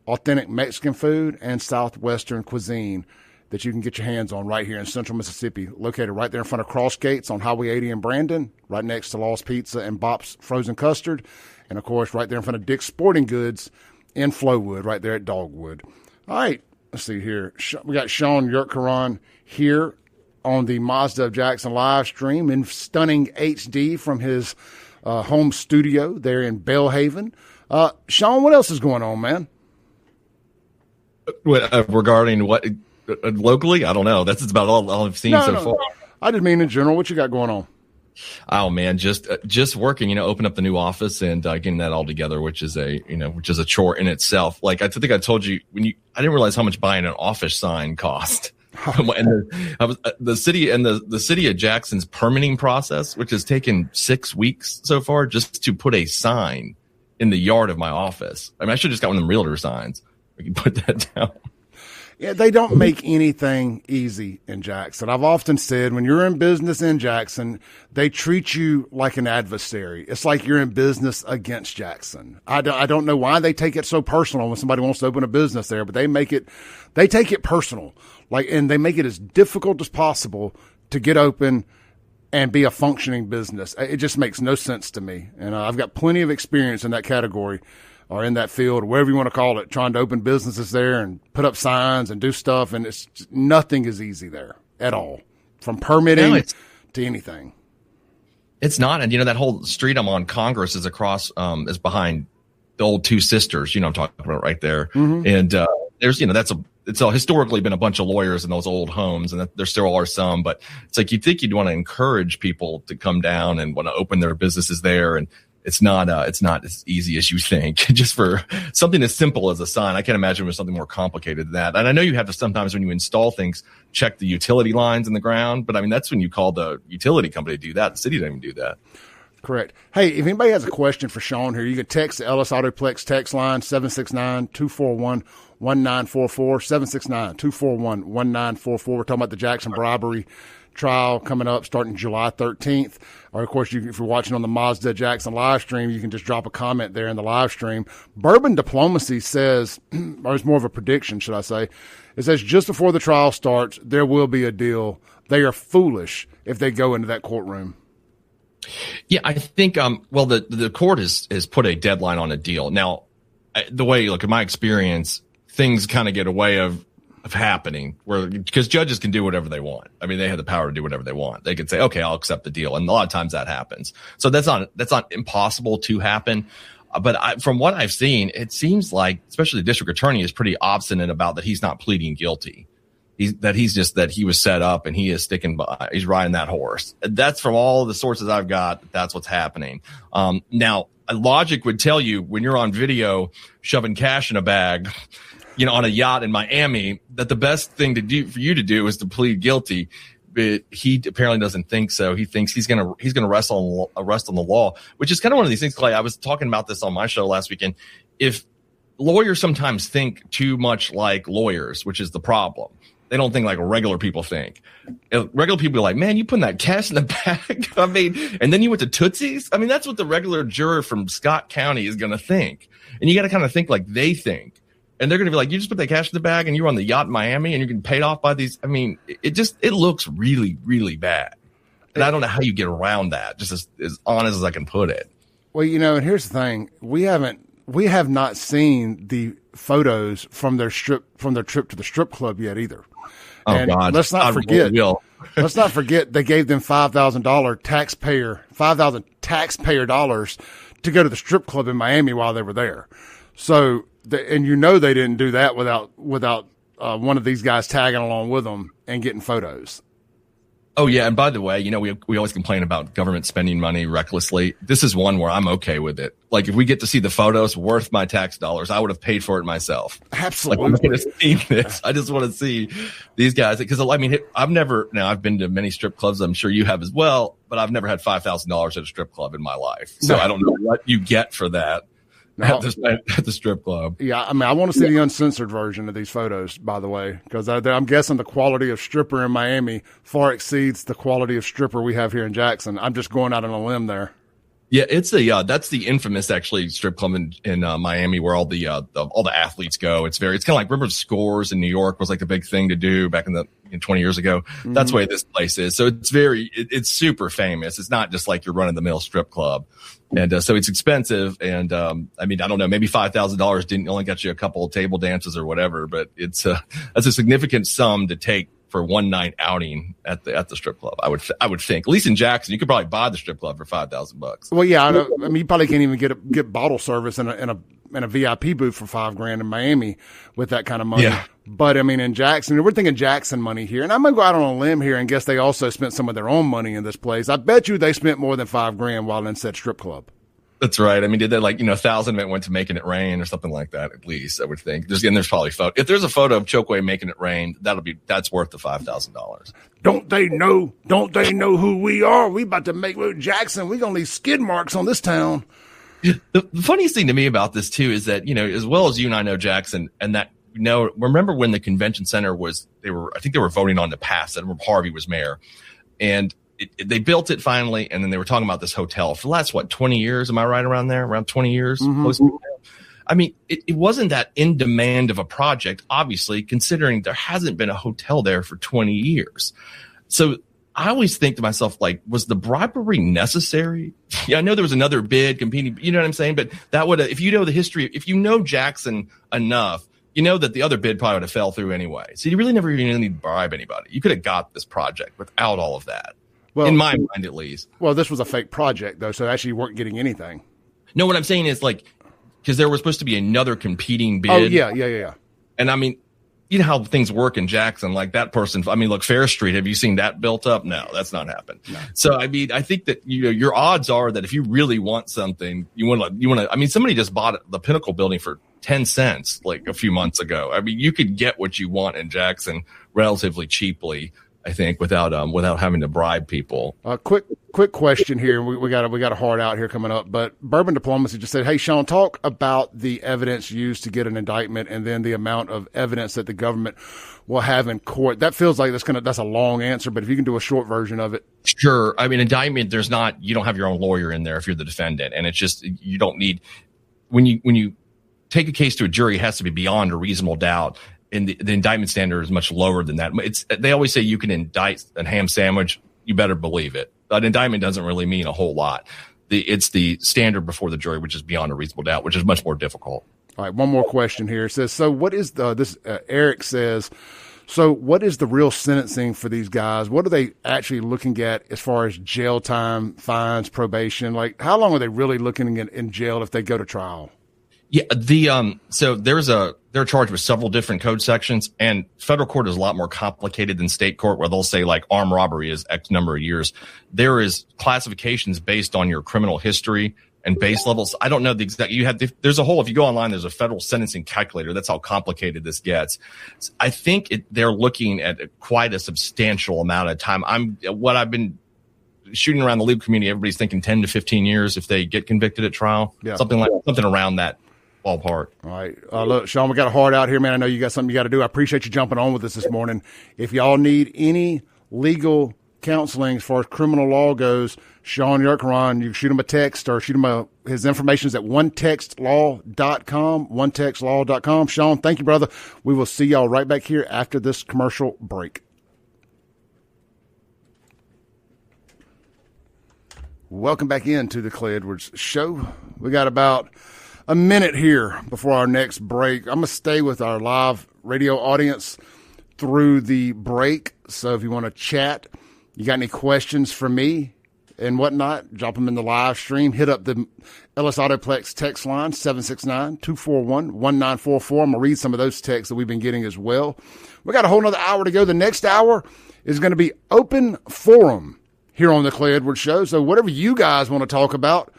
authentic Mexican food and Southwestern cuisine that you can get your hands on right here in Central Mississippi, located right there in front of Crossgates on Highway 80 in Brandon, right next to Lost Pizza and Bop's Frozen Custard, and, of course, right there in front of Dick's Sporting Goods in Flowood, right there at Dogwood. All right, let's see here. We got Sean Yurtkaran here on the Mazda of Jackson live stream in stunning HD from his home studio there in Belhaven. Sean, what else is going on, man? Regarding what locally? I don't know. That's about all I've seen so far. I just mean in general. What you got going on? Oh man, just working. Open up the new office and getting that all together, which is a chore in itself. Like I think I told you I didn't realize how much buying an office sign cost. And the city of Jackson's permitting process, which has taken 6 weeks so far, just to put a sign in the yard of my office. I mean, I should have just got one of them realtor signs. We can put that down. Yeah, they don't make anything easy in Jackson. I've often said when you're in business in Jackson, they treat you like an adversary. It's like you're in business against Jackson. I don't know why they take it so personal when somebody wants to open a business there, but they take it personal. And they make it as difficult as possible to get open and be a functioning business. It just makes no sense to me. And I've got plenty of experience in that category or in that field, or whatever you want to call it, trying to open businesses there and put up signs and do stuff. And nothing is easy there at all, from permitting to anything. It's not. And, that whole street I'm on, Congress, is across, is behind the old Two Sisters, I'm talking about right there. Mm-hmm. And there's, it's historically been a bunch of lawyers in those old homes, and there still are some, but it's like you'd think you'd want to encourage people to come down and want to open their businesses there. And it's not as easy as you think. Just for something as simple as a sign, I can't imagine it was something more complicated than that. And I know you have to sometimes when you install things, check the utility lines in the ground, but I mean, that's when you call the utility company to do that. The city doesn't even do that. Correct. Hey, if anybody has a question for Sean here, you can text the Ellis Autoplex text line 769-241-1944, 769-241-1944. We're talking about the Jackson bribery trial coming up starting July 13th. Or, of course, if you're watching on the Mazda Jackson live stream, you can just drop a comment there in the live stream. Bourbon Diplomacy says, or it's more of a prediction, should I say, it says just before the trial starts, there will be a deal. They are foolish if they go into that courtroom. Yeah, I think, the court has put a deadline on a deal. Now, the way you look at my experience, things kind of get a way of happening because judges can do whatever they want. I mean, they have the power to do whatever they want. They can say, okay, I'll accept the deal. And a lot of times that happens. So that's not impossible to happen. But from what I've seen, it seems like, especially the district attorney is pretty obstinate about that he's not pleading guilty. That he was set up and he is he's riding that horse. That's from all the sources I've got. That's what's happening. Now logic would tell you when you're on video shoving cash in a bag, on a yacht in Miami, that the best thing for you to do is to plead guilty. But he apparently doesn't think so. He thinks he's gonna rest on the law, which is kind of one of these things, Clay. I was talking about this on my show last weekend. If lawyers sometimes think too much like lawyers, which is the problem. They don't think like regular people think. Regular people are like, man, you putting that cash in the bag? I mean, and then you went to Tootsie's? I mean, that's what the regular juror from Scott County is going to think. And you got to kind of think like they think. And they're going to be like, you just put that cash in the bag and you're on the yacht in Miami and you're getting paid off by these. I mean, it looks really, really bad. And I don't know how you get around that, just as honest as I can put it. Well, and here's the thing. We have not seen the photos from their trip to the strip club yet either. Oh, and God. Let's not forget. Let's not forget they gave them $5,000 taxpayer dollars to go to the strip club in Miami while they were there. So, and they didn't do that without one of these guys tagging along with them and getting photos. Oh, yeah. And by the way, we always complain about government spending money recklessly. This is one where I'm okay with it. Like, if we get to see the photos worth my tax dollars, I would have paid for it myself. Absolutely. Like, I'm going to see this. I just want to see these guys. Because, I mean, I've been to many strip clubs. I'm sure you have as well. But I've never had $5,000 at a strip club in my life. So I don't know what you get for that. At the strip club. Yeah, I mean, I want to see the uncensored version of these photos, by the way, because I'm guessing the quality of stripper in Miami far exceeds the quality of stripper we have here in Jackson. I'm just going out on a limb there. Yeah, it's that's the infamous actually strip club in Miami where all the athletes go. It's kind of like, remember Scores in New York was like the big thing to do back in 20 years ago. Mm-hmm. That's the way this place is. So it's super famous. It's not just like your run of the mill strip club. And so it's expensive. And I mean, I don't know, maybe $5,000 didn't only get you a couple of table dances or whatever, but that's a significant sum to take for one night outing at the strip club. I would think, at least in Jackson, you could probably buy the strip club for $5,000. Well, yeah, I mean, you probably can't even get bottle service in a VIP booth for $5,000 in Miami with that kind of money. Yeah. But I mean, in Jackson, we're thinking Jackson money here, and I'm gonna go out on a limb here and guess they also spent some of their own money in this place. I bet you they spent more than $5,000 while in said strip club. That's right. I mean, did they 1,000 of it went to Making It Rain or something like that? At least I would think. There's probably if there's a photo of Chokwe making it rain, that's worth the $5,000. Don't they know who we are? We about to make Jackson. We gonna leave skid marks on this town. The funniest thing to me about this too is that as well as you and I know Jackson, and that remember when the convention center I think they were voting on the pass that Harvey was mayor, and they built it finally, and then they were talking about this hotel for the last 20 years. Am I right around there? Around 20 years. Mm-hmm. I mean, it wasn't that in demand of a project, obviously, considering there hasn't been a hotel there for 20 years. So I always think to myself, like, was the bribery necessary? Yeah, I know there was another bid competing, you know what I'm saying? But that would, if you know the history, if you know Jackson enough, you know that the other bid probably would have fell through anyway. So you really never even need to bribe anybody. You could have got this project without all of that. Well, in my mind, at least. Well, this was a fake project, though, so actually you weren't getting anything. No, what I'm saying is, because there was supposed to be another competing bid. Oh, yeah. And I mean, you know how things work in Jackson, like that person. I mean, look, Fair Street, have you seen that built up? No, that's not happened. No. So, I mean, I think that, your odds are that if you really want something, you want to, I mean, somebody just bought the Pinnacle building for 10 cents like a few months ago. I mean, you could get what you want in Jackson relatively cheaply, I think, without having to bribe people. Quick question here. We got a hard out here coming up, but Bourbon Diplomacy just said, "Hey, Sean, talk about the evidence used to get an indictment, and then the amount of evidence that the government will have in court." That feels like that's a long answer, but if you can do a short version of it. Sure. I mean, indictment, you don't have your own lawyer in there if you're the defendant, and it's just, you don't need, when you take a case to a jury, it has to be beyond a reasonable doubt. And the indictment standard is much lower than that. They always say you can indict a ham sandwich. You better believe it. An indictment doesn't really mean a whole lot. It's the standard before the jury, which is beyond a reasonable doubt, which is much more difficult. All right, one more question here. It says, so what is Eric says, so what is the real sentencing for these guys? What are they actually looking at as far as jail time, fines, probation? Like, how long are they really looking in jail if they go to trial? Yeah, so they're charged with several different code sections, and federal court is a lot more complicated than state court, where they'll say like armed robbery is X number of years. There is classifications based on your criminal history and base levels. I don't know the exact, there's a whole, if you go online, there's a federal sentencing calculator. That's how complicated this gets. I think they're looking at quite a substantial amount of time. What I've been shooting around the legal community, everybody's thinking 10 to 15 years if they get convicted at trial. Yeah. Something around that ballpark. All right. Look, Sean, we got a hard out here, man. I know you got something you got to do. I appreciate you jumping on with us this morning. If y'all need any legal counseling as far as criminal law goes, Sean Yurkaran, you shoot him a text or shoot him his information is at onetextlaw.com, onetextlaw.com. Sean, thank you, brother. We will see y'all right back here after this commercial break. Welcome back into the Clay Edwards Show. We got about a minute here before our next break. I'm going to stay with our live radio audience through the break. So if you want to chat, you got any questions for me, and whatnot, drop them in the live stream. Hit up the Ellis Autoplex text line, 769-241-1944. I'm going to read some of those texts that we've been getting as well. We got a whole nother hour to go. The next hour is going to be open forum here on the Clay Edwards Show. So whatever you guys want to talk about,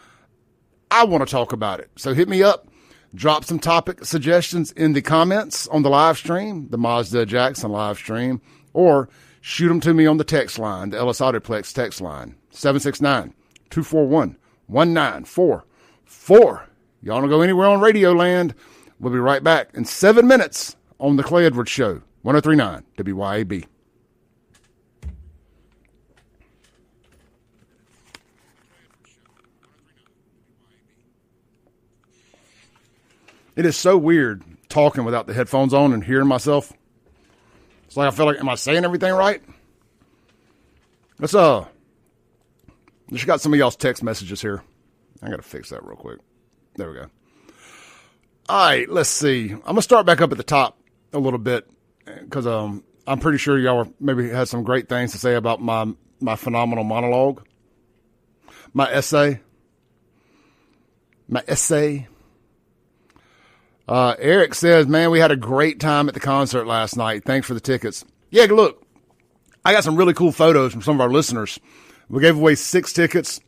I want to talk about it. So hit me up. Drop some topic suggestions in the comments on the live stream, the Mazda Jackson live stream, or shoot them to me on the text line, the Ellis Autoplex text line, 769-241-1944. Y'all don't go anywhere on Radio Land. We'll be right back in 7 minutes on the Clay Edwards Show, 103.9 WYAB. It is so weird talking without the headphones on and hearing myself. It's like I feel like, am I saying everything right? Let's just got some of y'all's text messages here. I got to fix that real quick. There we go. All right, let's see. I'm going to start back up at the top a little bit because I'm pretty sure y'all maybe had some great things to say about my phenomenal monologue, my essay. Eric says, man, we had a great time at the concert last night. Thanks for the tickets. Yeah, look, I got some really cool photos from some of our listeners. We gave away 6 tickets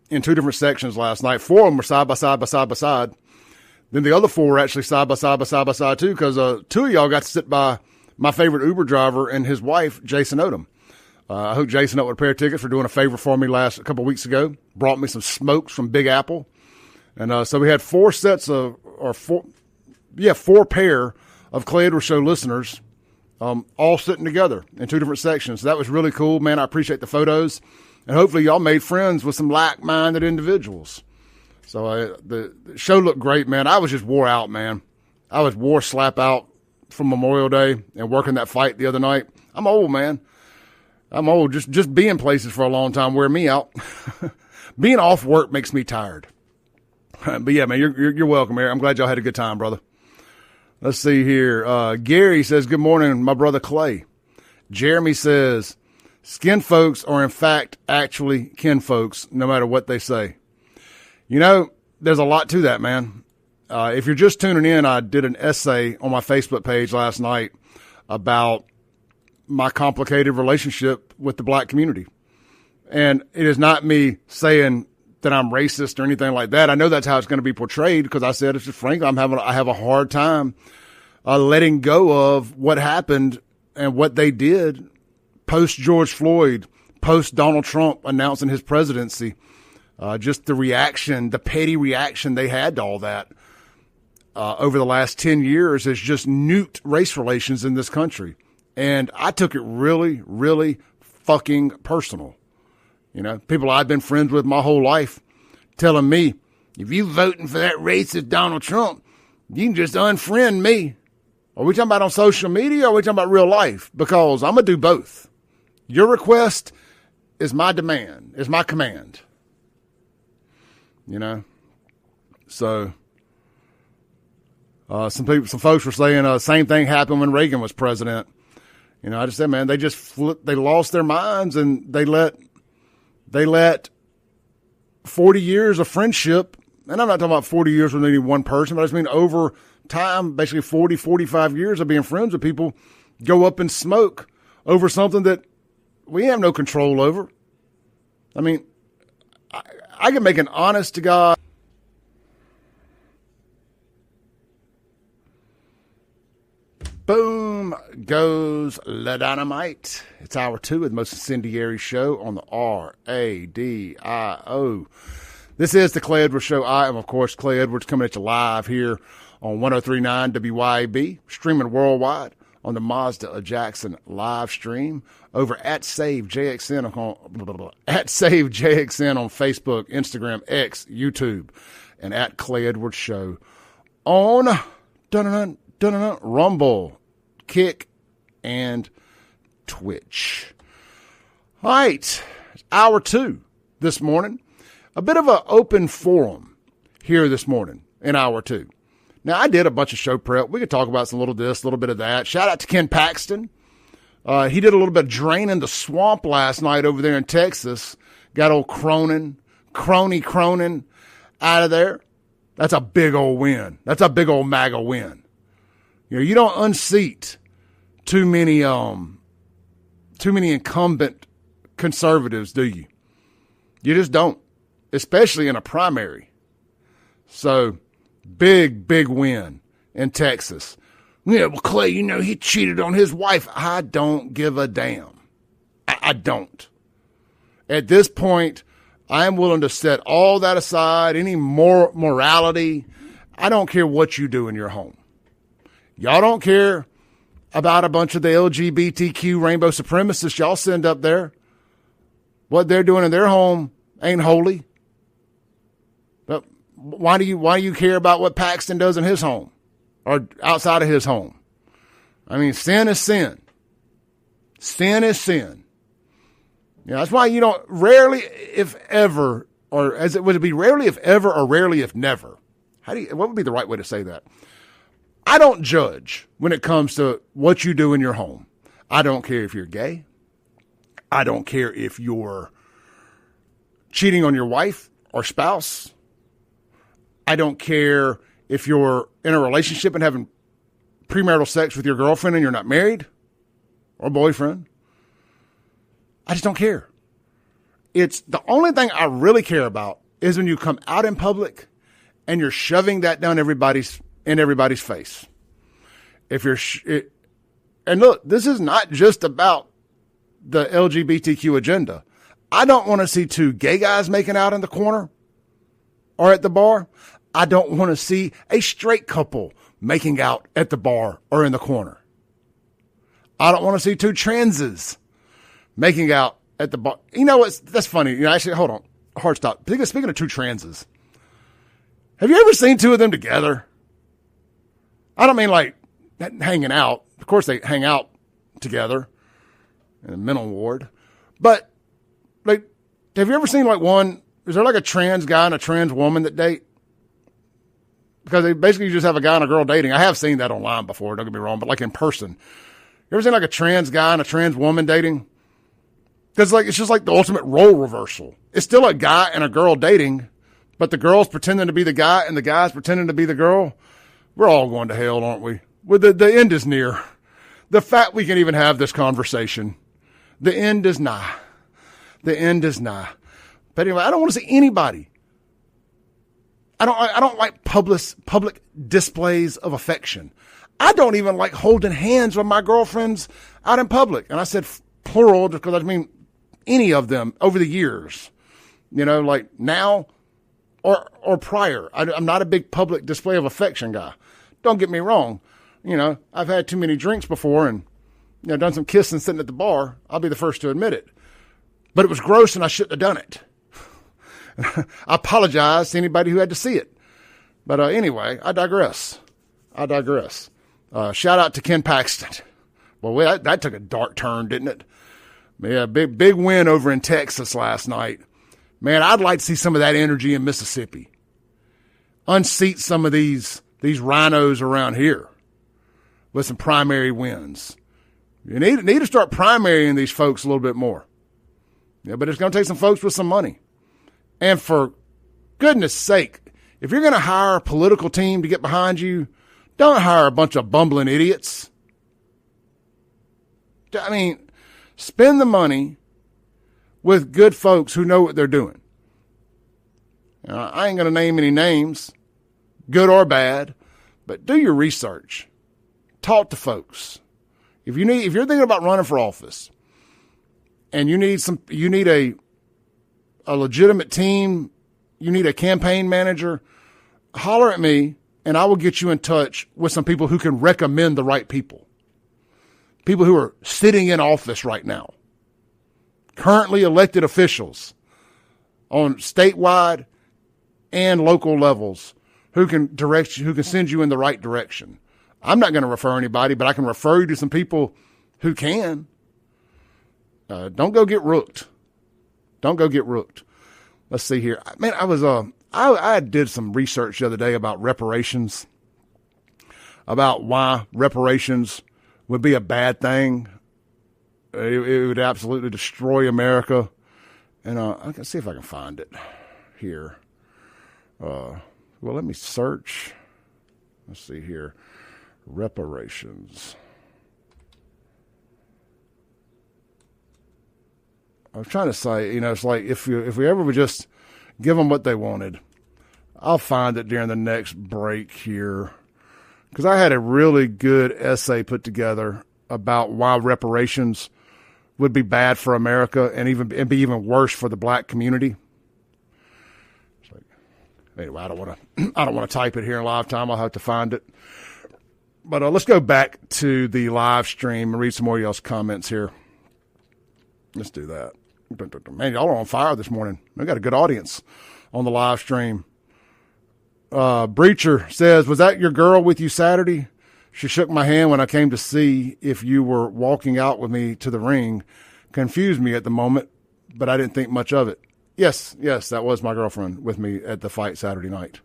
in 2 different sections last night. 4 of them were side by side by side by side. Then the other 4 were actually side by side by side by side too, because 2 of y'all got to sit by my favorite Uber driver and his wife, Jason Odom. I hooked Jason up with a pair of tickets for doing a favor for me a couple of weeks ago. Brought me some smokes from Big Apple. And so we had 4 pair of Clay Edwards Show listeners, all sitting together in 2 different sections. So that was really cool, man. I appreciate the photos, and hopefully y'all made friends with some like-minded individuals. So the show looked great, man. I was just wore out, man. I was wore slap out from Memorial Day and working that fight the other night. I'm old, man. I'm old. Just being places for a long time wear me out. Being off work makes me tired. But yeah, man, you're welcome, Eric. I'm glad y'all had a good time, brother. Let's see here. Gary says, good morning, my brother Clay. Jeremy says, skin folks are in fact actually kin folks, no matter what they say. You know, there's a lot to that, man. If you're just tuning in, I did an essay on my Facebook page last night about my complicated relationship with the black community. And it is not me saying that I'm racist or anything like that. I know that's how it's going to be portrayed because I said, it's just frank, I have a hard time letting go of what happened and what they did post George Floyd, post Donald Trump announcing his presidency. Just the reaction, the petty reaction they had to all that over the last 10 years has just nuked race relations in this country. And I took it really, really fucking personal. You know, people I've been friends with my whole life telling me, if you voting for that racist Donald Trump, you can just unfriend me. Are we talking about on social media or are we talking about real life? Because I'm going to do both. Your request is my demand, is my command. You know? So, some folks were saying same thing happened when Reagan was president. You know, I just said, man, they lost their minds and they let 40 years of friendship, and I'm not talking about 40 years with any one person, but I just mean over time, basically 40, 45 years of being friends with people, go up in smoke over something that we have no control over. I mean, I can make an honest to God. Boom goes La Dynamite. It's hour 2 of the most incendiary show on the RADIO. This is the Clay Edwards Show. I am, of course, Clay Edwards, coming at you live here on 103.9 WYAB, streaming worldwide on the Mazda Jackson live stream over at SaveJXN on Facebook, Instagram, X, YouTube, and at Clay Edwards Show on Rumble, Kick, and Twitch. All right, hour 2 this morning. A bit of an open forum here this morning in hour 2. Now, I did a bunch of show prep. We could talk about some little this, a little bit of that. Shout out to Ken Paxton. He did a little bit of draining the swamp last night over there in Texas. got old Cronin out of there. That's a big old win. That's a big old MAGA win. You don't unseat too many incumbent conservatives, do you? You just don't, especially in a primary. So, big win in Texas. Yeah, well, Clay, he cheated on his wife. I don't give a damn. I don't. At this point, I am willing to set all that aside, any more morality. I don't care what you do in your home. Y'all don't care about a bunch of the LGBTQ rainbow supremacists y'all send up there. What they're doing in their home ain't holy. But why do you care about what Paxton does in his home or outside of his home? I mean, sin is sin. Sin is sin. That's why you don't rarely, if ever, or as it would be rarely if ever or rarely if never. What would be the right way to say that? I don't judge when it comes to what you do in your home. I don't care if you're gay. I don't care if you're cheating on your wife or spouse. I don't care if you're in a relationship and having premarital sex with your girlfriend and you're not married or boyfriend. I just don't care. It's the only thing I really care about is when you come out in public and you're shoving that down everybody's face. If you're, and look, this is not just about the LGBTQ agenda. I don't want to see two gay guys making out in the corner or at the bar. I don't want to see a straight couple making out at the bar or in the corner. I don't want to see two transes making out at the bar. You know what? That's funny. Actually, hold on. Hard stop. Speaking of two transes, have you ever seen two of them together? I don't mean like hanging out. Of course, they hang out together in the mental ward. But, like, have you ever seen like one? Is there like a trans guy and a trans woman that date? Because they basically just have a guy and a girl dating. I have seen that online before. Don't get me wrong, but like in person, you ever seen like a trans guy and a trans woman dating? Because like it's just like the ultimate role reversal. It's still a guy and a girl dating, but the girl's pretending to be the guy and the guy's pretending to be the girl. We're all going to hell, aren't we? Well, the end is near. The fact we can even have this conversation, the end is nigh. The end is nigh. But anyway, I don't want to see anybody. I don't like public displays of affection. I don't even like holding hands with my girlfriends out in public. And I said plural just because I mean any of them over the years, like now or prior. I'm not a big public display of affection guy. Don't get me wrong. I've had too many drinks before and, done some kissing sitting at the bar. I'll be the first to admit it. But it was gross and I shouldn't have done it. I apologize to anybody who had to see it. But anyway, I digress. Shout out to Ken Paxton. Well, that took a dark turn, didn't it? Yeah, big win over in Texas last night. Man, I'd like to see some of that energy in Mississippi. Unseat some of these rhinos around here with some primary wins. You need to start primarying these folks a little bit more. Yeah, but it's going to take some folks with some money. And for goodness sake, if you're going to hire a political team to get behind you, don't hire a bunch of bumbling idiots. I mean, spend the money with good folks who know what they're doing. I ain't going to name any names, good or bad, but do your research. Talk to folks. If you're thinking about running for office and you need a legitimate team, you need a campaign manager, holler at me and I will get you in touch with some people who can recommend the right people. People who are sitting in office right now. Currently elected officials on statewide and local levels who can direct you, who can send you in the right direction. I'm not going to refer anybody, but I can refer you to some people who can. Don't go get rooked. Let's see here. Man, I did some research the other day about reparations, about why reparations would be a bad thing. It would absolutely destroy America. And I can see if I can find it here. Well, let me search. Let's see here. Reparations. I was trying to say, it's like if we ever would just give them what they wanted. I'll find it during the next break here, because I had a really good essay put together about why reparations would be bad for America and be even worse for the black community. It's like, anyway, I don't want to type it here in live time. I'll have to find it. But let's go back to the live stream and read some more of y'all's comments here. Let's do that. Man, y'all are on fire this morning. We got a good audience on the live stream. Breacher says, was that your girl with you Saturday? She shook my hand when I came to see if you were walking out with me to the ring. Confused me at the moment, but I didn't think much of it. Yes, that was my girlfriend with me at the fight Saturday night.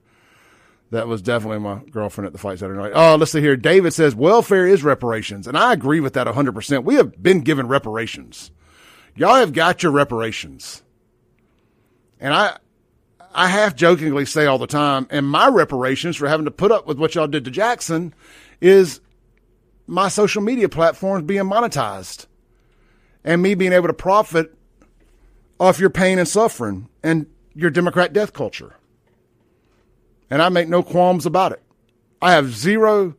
That was definitely my girlfriend at the fight Saturday night. Oh, let's see here. David says, welfare is reparations. And I agree with that 100%. We have been given reparations. Y'all have got your reparations. And I half jokingly say all the time, and my reparations for having to put up with what y'all did to Jackson is my social media platforms being monetized and me being able to profit off your pain and suffering and your Democrat death culture. And I make no qualms about it. I have zero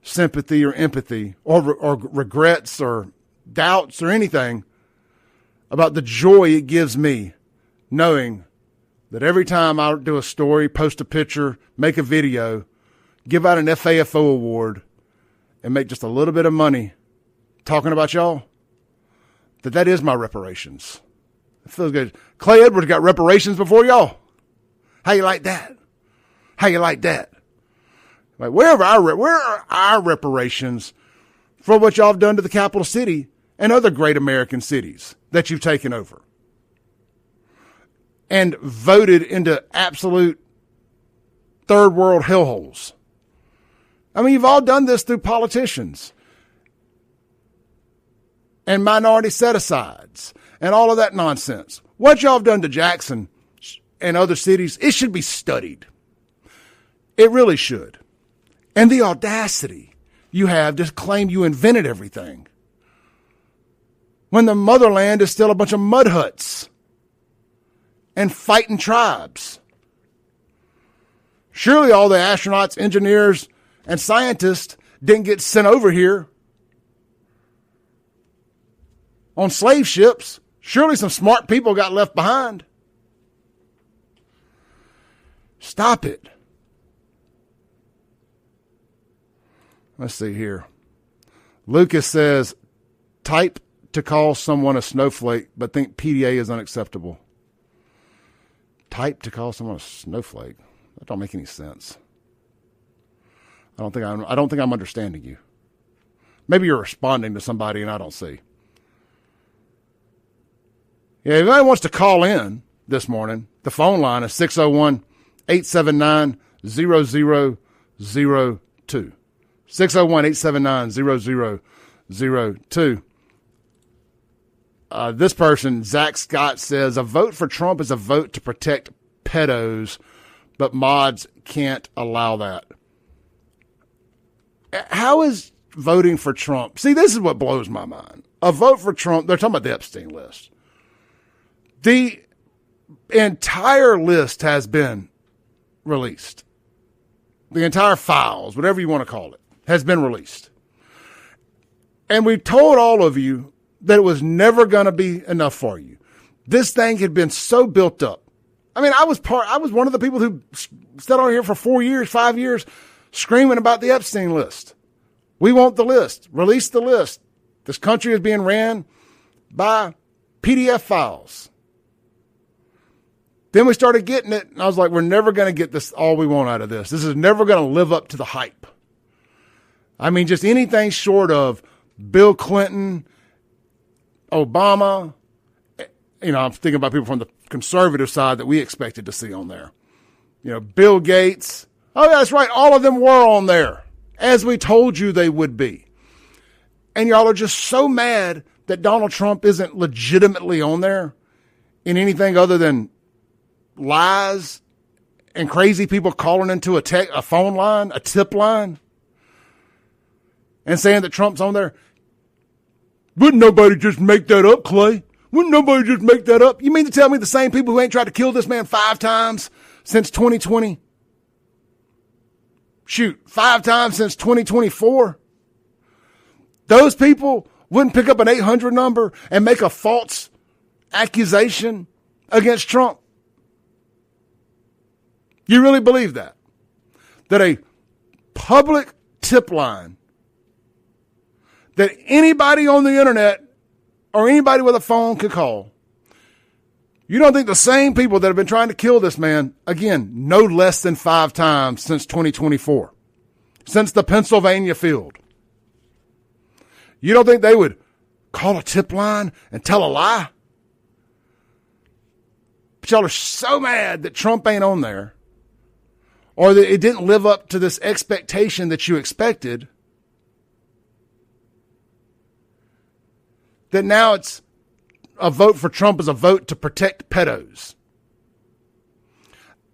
sympathy or empathy or regrets or doubts or anything about the joy it gives me knowing that every time I do a story, post a picture, make a video, give out an FAFO award, and make just a little bit of money talking about y'all, that is my reparations. It feels good. Clay Edwards got reparations before y'all. How you like that? Like, where are our reparations for what y'all have done to the capital city and other great American cities that you've taken over and voted into absolute third world hellholes? I mean, you've all done this through politicians and minority set-asides and all of that nonsense. What y'all have done to Jackson and other cities, it should be studied. It really should. And the audacity you have to claim you invented everything when the motherland is still a bunch of mud huts and fighting tribes. Surely all the astronauts, engineers, and scientists didn't get sent over here on slave ships. Surely some smart people got left behind. Stop it. Let's see here. Lucas says, type to call someone a snowflake, but think PDA is unacceptable. Type to call someone a snowflake. That don't make any sense. I don't think I'm understanding you. Maybe you're responding to somebody and I don't see. Yeah, if anybody wants to call in this morning, the phone line is 601-879-0002. 601-879-0002. This person, Zach Scott, says, a vote for Trump is a vote to protect pedos, but mods can't allow that. How is voting for Trump? See, this is what blows my mind. A vote for Trump, they're talking about the Epstein list. The entire list has been released. The entire files, whatever you want to call it, has been released. And we told all of you that it was never going to be enough for you. This thing had been so built up. I mean, I was one of the people who stood on here for 4 years, 5 years, screaming about the Epstein list. We want the list. Release the list. This country is being ran by PDF files. Then we started getting it, and I was like, we're never going to get this all we want out of this. This is never going to live up to the hype. I mean, just anything short of Bill Clinton, Obama. You know, I'm thinking about people from the conservative side that we expected to see on there. You know, Bill Gates. Oh, yeah, that's right. All of them were on there, as we told you they would be. And y'all are just so mad that Donald Trump isn't legitimately on there in anything other than lies and crazy people calling into a phone line, a tip line, and saying that Trump's on there? Wouldn't nobody just make that up, Clay? Wouldn't nobody just make that up? You mean to tell me the same people who ain't tried to kill this man 5 times since 2020? Shoot, 5 times since 2024? Those people wouldn't pick up an 800 number and make a false accusation against Trump? You really believe that? That a public tip line that anybody on the internet or anybody with a phone could call? You don't think the same people that have been trying to kill this man, again, no less than 5 times since 2024, since the Pennsylvania field, you don't think they would call a tip line and tell a lie? But y'all are so mad that Trump ain't on there, or that it didn't live up to this expectation that you expected, that now it's a vote for Trump is a vote to protect pedos.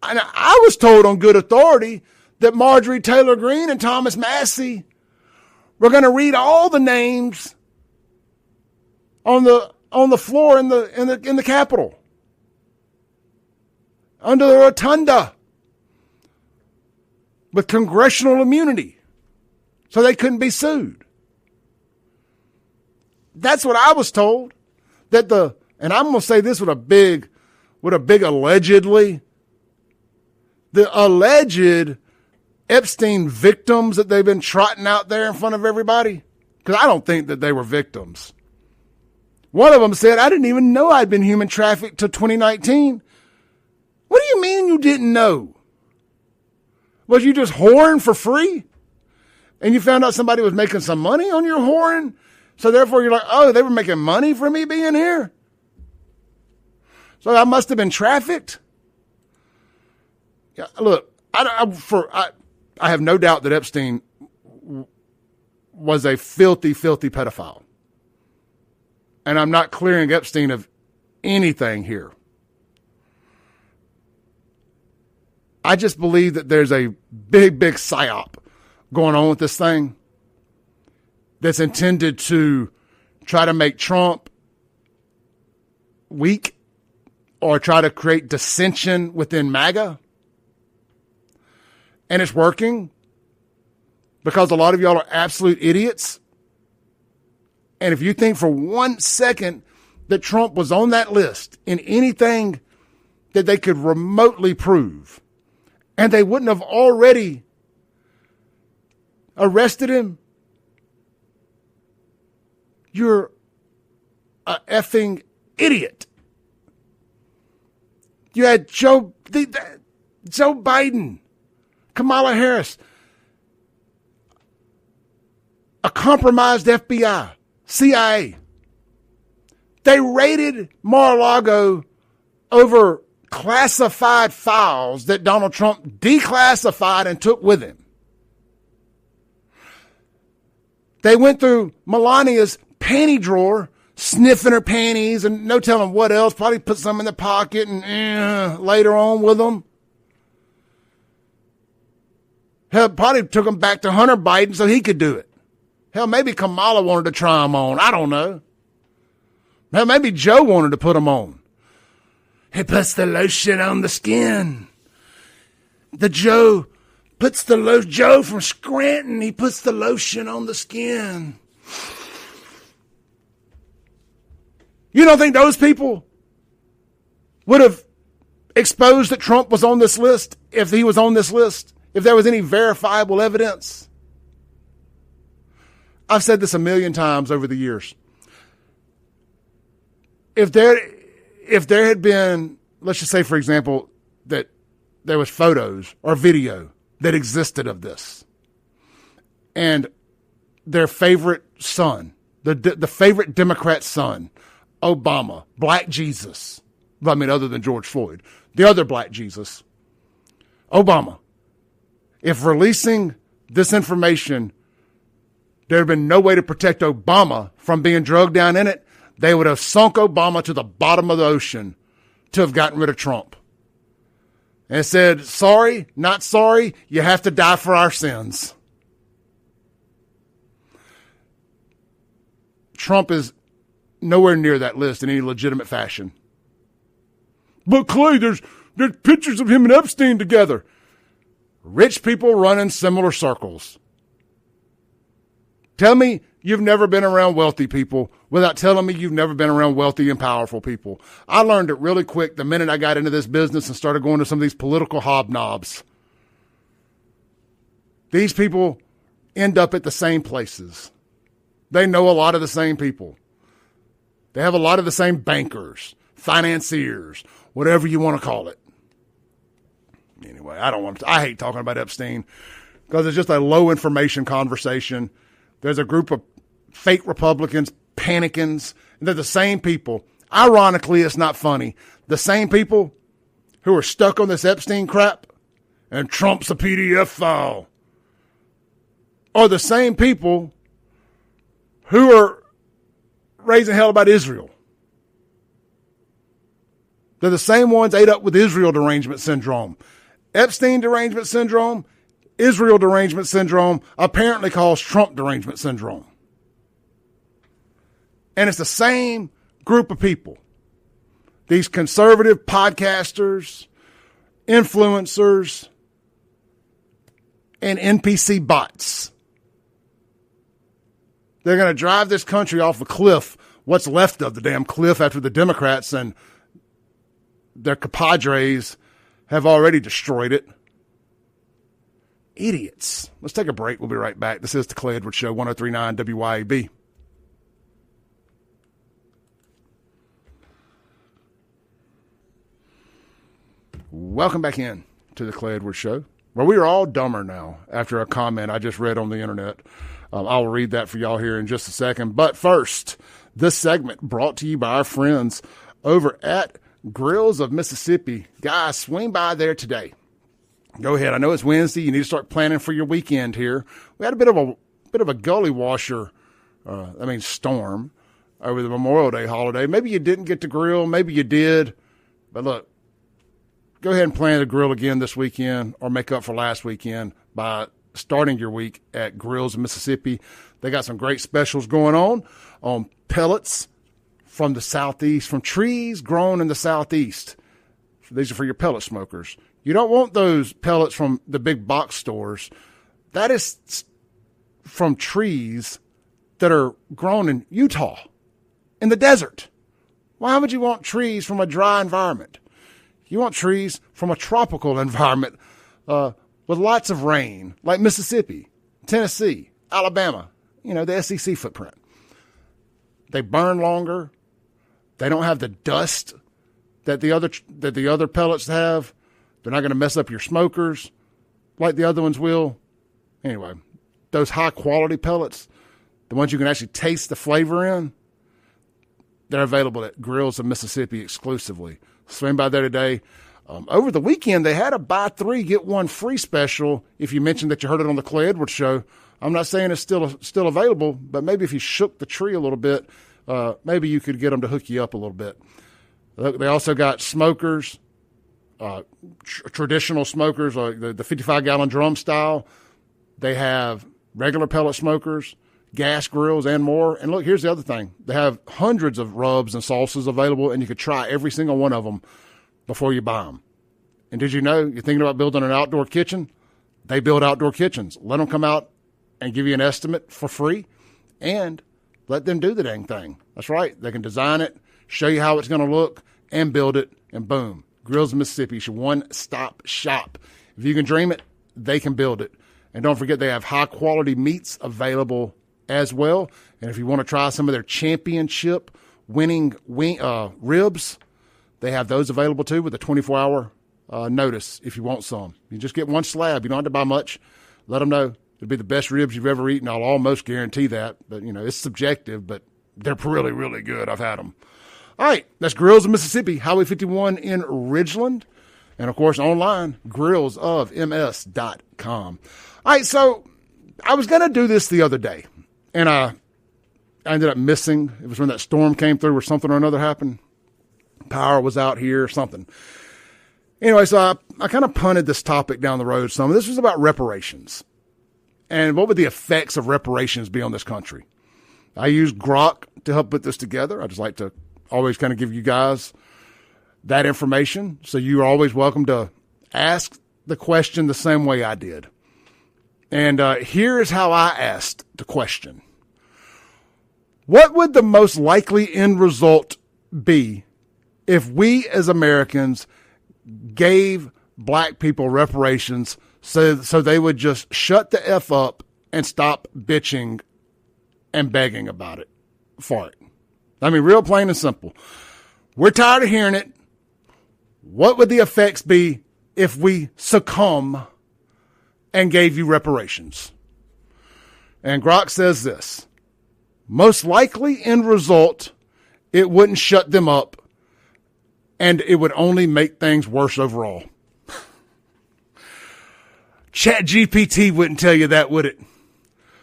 And I was told on good authority that Marjorie Taylor Greene and Thomas Massie were going to read all the names on the floor in the Capitol, under the rotunda, with congressional immunity, so they couldn't be sued. That's what I was told. And I'm going to say this with a big allegedly, the alleged Epstein victims that they've been trotting out there in front of everybody, because I don't think that they were victims. One of them said, I didn't even know I'd been human trafficked till 2019. What do you mean you didn't know? Was you just whoring for free? And you found out somebody was making some money on your whoring? So therefore you're like, oh, they were making money for me being here? So I must have been trafficked? Yeah, look, I have no doubt that Epstein was a filthy, filthy pedophile. And I'm not clearing Epstein of anything here. I just believe that there's a big, big psyop going on with this thing that's intended to try to make Trump weak or try to create dissension within MAGA. And it's working because a lot of y'all are absolute idiots. And if you think for 1 second that Trump was on that list in anything that they could remotely prove, and they wouldn't have already arrested him, you're a effing idiot. You had Joe Biden, Kamala Harris, a compromised FBI, CIA. They raided Mar-a-Lago over classified files that Donald Trump declassified and took with him. They went through Melania's panty drawer, sniffing her panties and no telling what else, probably put some in the pocket and later on with them. Hell, probably took them back to Hunter Biden so he could do it. Hell, maybe Kamala wanted to try them on. I don't know. Hell, maybe Joe wanted to put them on. He puts the lotion on the skin. Joe from Scranton, he puts the lotion on the skin. You don't think those people would have exposed that Trump was on this list if he was on this list, if there was any verifiable evidence? I've said this a million times over the years. If there had been, let's just say, for example, that there was photos or video that existed of this, and their favorite son, the favorite Democrat son, Obama, Black Jesus, I mean, other than George Floyd, the other Black Jesus, Obama, if releasing this information, there had been no way to protect Obama from being drugged down in it, they would have sunk Obama to the bottom of the ocean to have gotten rid of Trump. And said, sorry, not sorry, you have to die for our sins. Trump is nowhere near that list in any legitimate fashion. But Clay, there's pictures of him and Epstein together. Rich people run in similar circles. Tell me you've never been around wealthy people without telling me you've never been around wealthy and powerful people. I learned it really quick the minute I got into this business and started going to some of these political hobnobs. These people end up at the same places. They know a lot of the same people. They have a lot of the same bankers, financiers, whatever you want to call it. Anyway, I hate talking about Epstein because it's just a low information conversation. There's a group of fake Republicans, panicking, and they're the same people. Ironically, it's not funny. The same people who are stuck on this Epstein crap and Trump's a PDF file are the same people who are raising hell about Israel. They're the same ones ate up with Israel derangement syndrome. Epstein derangement syndrome, Israel derangement syndrome, apparently caused Trump derangement syndrome. And it's the same group of people. These conservative podcasters, influencers, and NPC bots. They're going to drive this country off a cliff, what's left of the damn cliff after the Democrats and their compadres have already destroyed it. Idiots. Let's take a break. We'll be right back. This is the Clay Edwards Show, 103.9 WYAB. Welcome back in to the Clay Edwards Show, where we are all dumber now after a comment I just read on the internet. I'll read that for y'all here in just a second. But first, this segment brought to you by our friends over at Grills of Mississippi. Guys, swing by there today. Go ahead. I know it's Wednesday. You need to start planning for your weekend here. We had a bit of a gully washer, storm over the Memorial Day holiday. Maybe you didn't get to grill. Maybe you did. But look, go ahead and plan to grill again this weekend or make up for last weekend by starting your week at Grills of Mississippi. They got some great specials going on pellets from the Southeast, from trees grown in the Southeast. These are for your pellet smokers. You don't want those pellets from the big box stores. That is from trees that are grown in Utah, in the desert. Why would you want trees from a dry environment? You want trees from a tropical environment with lots of rain, like Mississippi, Tennessee, Alabama, the SEC footprint. They burn longer. They don't have the dust that the other pellets have. They're not going to mess up your smokers like the other ones will. Anyway, those high-quality pellets, the ones you can actually taste the flavor in, they're available at Grills of Mississippi exclusively. Swing by there today. Over the weekend, they had a buy three, get one free special if you mentioned that you heard it on the Clay Edwards Show. I'm not saying it's still available, but maybe if you shook the tree a little bit, maybe you could get them to hook you up a little bit. They also got smokers, traditional smokers, like the 55-gallon drum style. They have regular pellet smokers, gas grills, and more. And look, here's the other thing. They have hundreds of rubs and sauces available, and you could try every single one of them before you buy them. And did you know you're thinking about building an outdoor kitchen? They build outdoor kitchens. Let them come out and give you an estimate for free, and let them do the dang thing. That's right. They can design it, show you how it's going to look, and build it, and boom. Grills of Mississippi is your one-stop shop. If you can dream it, they can build it. And don't forget, they have high-quality meats available as well. And if you want to try some of their championship-winning ribs, they have those available too with a 24-hour notice if you want some. You just get one slab. You don't have to buy much. Let them know. It'll be the best ribs you've ever eaten. I'll almost guarantee that. But, it's subjective, but they're really, really good. I've had them. All right, that's Grills of Mississippi, Highway 51 in Ridgeland. And, of course, online, grillsofms.com. All right, so I was going to do this the other day, and I I ended up missing. It was when that storm came through or something or another happened. Power was out here or something. Anyway, so I kind of punted this topic down the road some. This was about reparations. And what would the effects of reparations be on this country? I used Grok to help put this together. I just like to always kind of give you guys that information. So you're always welcome to ask the question the same way I did. And here is how I asked the question. What would the most likely end result be if we as Americans gave black people reparations so they would just shut the F up and stop bitching and begging about it for it? I mean, real plain and simple. We're tired of hearing it. What would the effects be if we succumb and gave you reparations? And Grok says this. Most likely end result, it wouldn't shut them up and it would only make things worse overall. ChatGPT wouldn't tell you that, would it?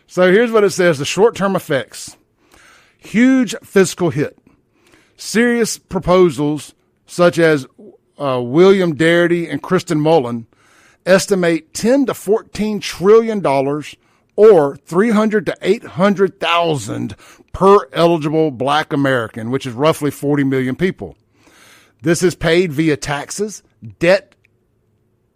So here's what it says. The short-term effects. Huge fiscal hit. Serious proposals such as William Darity and Kristen Mullen estimate $10 to $14 trillion or 300 to 800,000 per eligible black American, which is roughly 40 million people. This is paid via taxes, debt,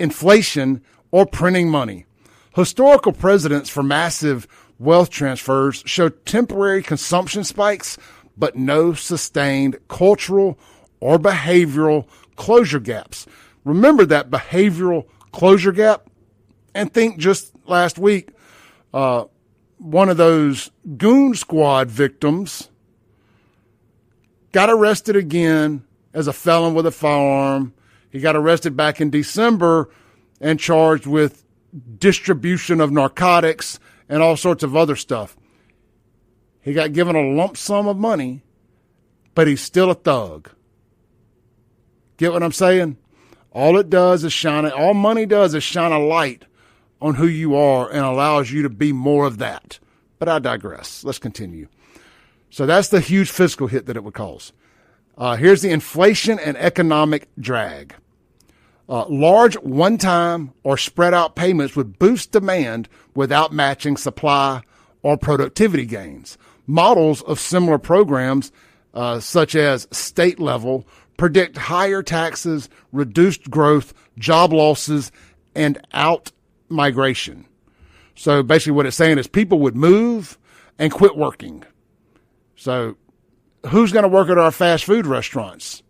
inflation, or printing money. Historical precedents for massive wealth transfers show temporary consumption spikes, but no sustained cultural or behavioral closure gaps. Remember that behavioral closure gap? And think just last week, one of those goon squad victims got arrested again as a felon with a firearm. He got arrested back in December and charged with distribution of narcotics and all sorts of other stuff. He got given a lump sum of money, but he's still a thug. Get what I'm saying? All money does is shine a light on who you are and allows you to be more of that. But I digress. Let's continue. So that's the huge fiscal hit that it would cause. Here's the inflation and economic drag. Large one-time or spread-out payments would boost demand without matching supply or productivity gains. Models of similar programs, such as state level, predict higher taxes, reduced growth, job losses, and out-migration. So basically what it's saying is people would move and quit working. So who's going to work at our fast food restaurants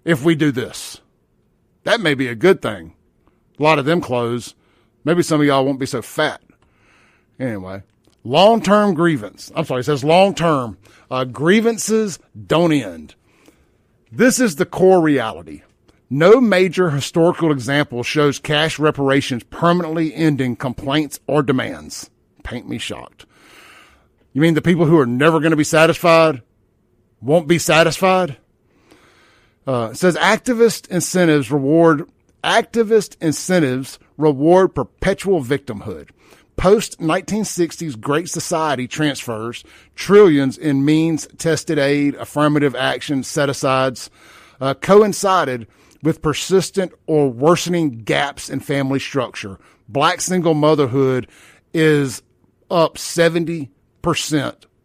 if we do this? That may be a good thing. A lot of them close. Maybe some of y'all won't be so fat. Anyway, long-term grievance. It says long-term. Grievances don't end. This is the core reality. No major historical example shows cash reparations permanently ending complaints or demands. Paint me shocked. You mean the people who are never going to be satisfied won't be satisfied? It says activist incentives reward perpetual victimhood. Post-1960s Great Society transfers, trillions in means-tested aid, affirmative action, set-asides, coincided with persistent or worsening gaps in family structure. Black single motherhood is up 70%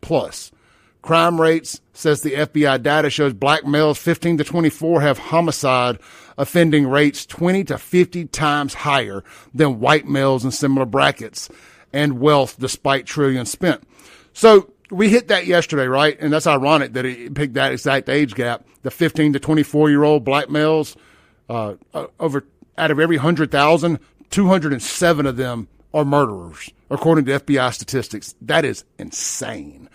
plus. Crime rates, says the FBI data, shows black males 15 to 24 have homicide offending rates 20 to 50 times higher than white males in similar brackets, and wealth despite trillions spent. So we hit that yesterday, right? And that's ironic that it picked that exact age gap. The 15 to 24-year-old black males, out of every 100,000, 207 of them are murderers, according to FBI statistics. That is insane.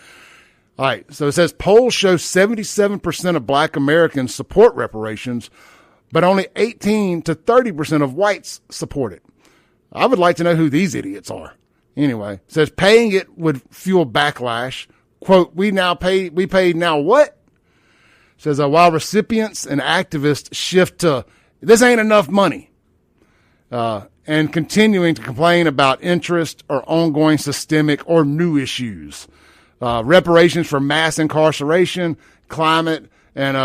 All right, so it says polls show 77% of black Americans support reparations, but only 18 to 30% of whites support it. I would like to know who these idiots are. Anyway, it says paying it would fuel backlash. Quote, we paid now what? It says while recipients and activists shift to, this ain't enough money, and continuing to complain about interest or ongoing systemic or new issues. reparations for mass incarceration, climate, and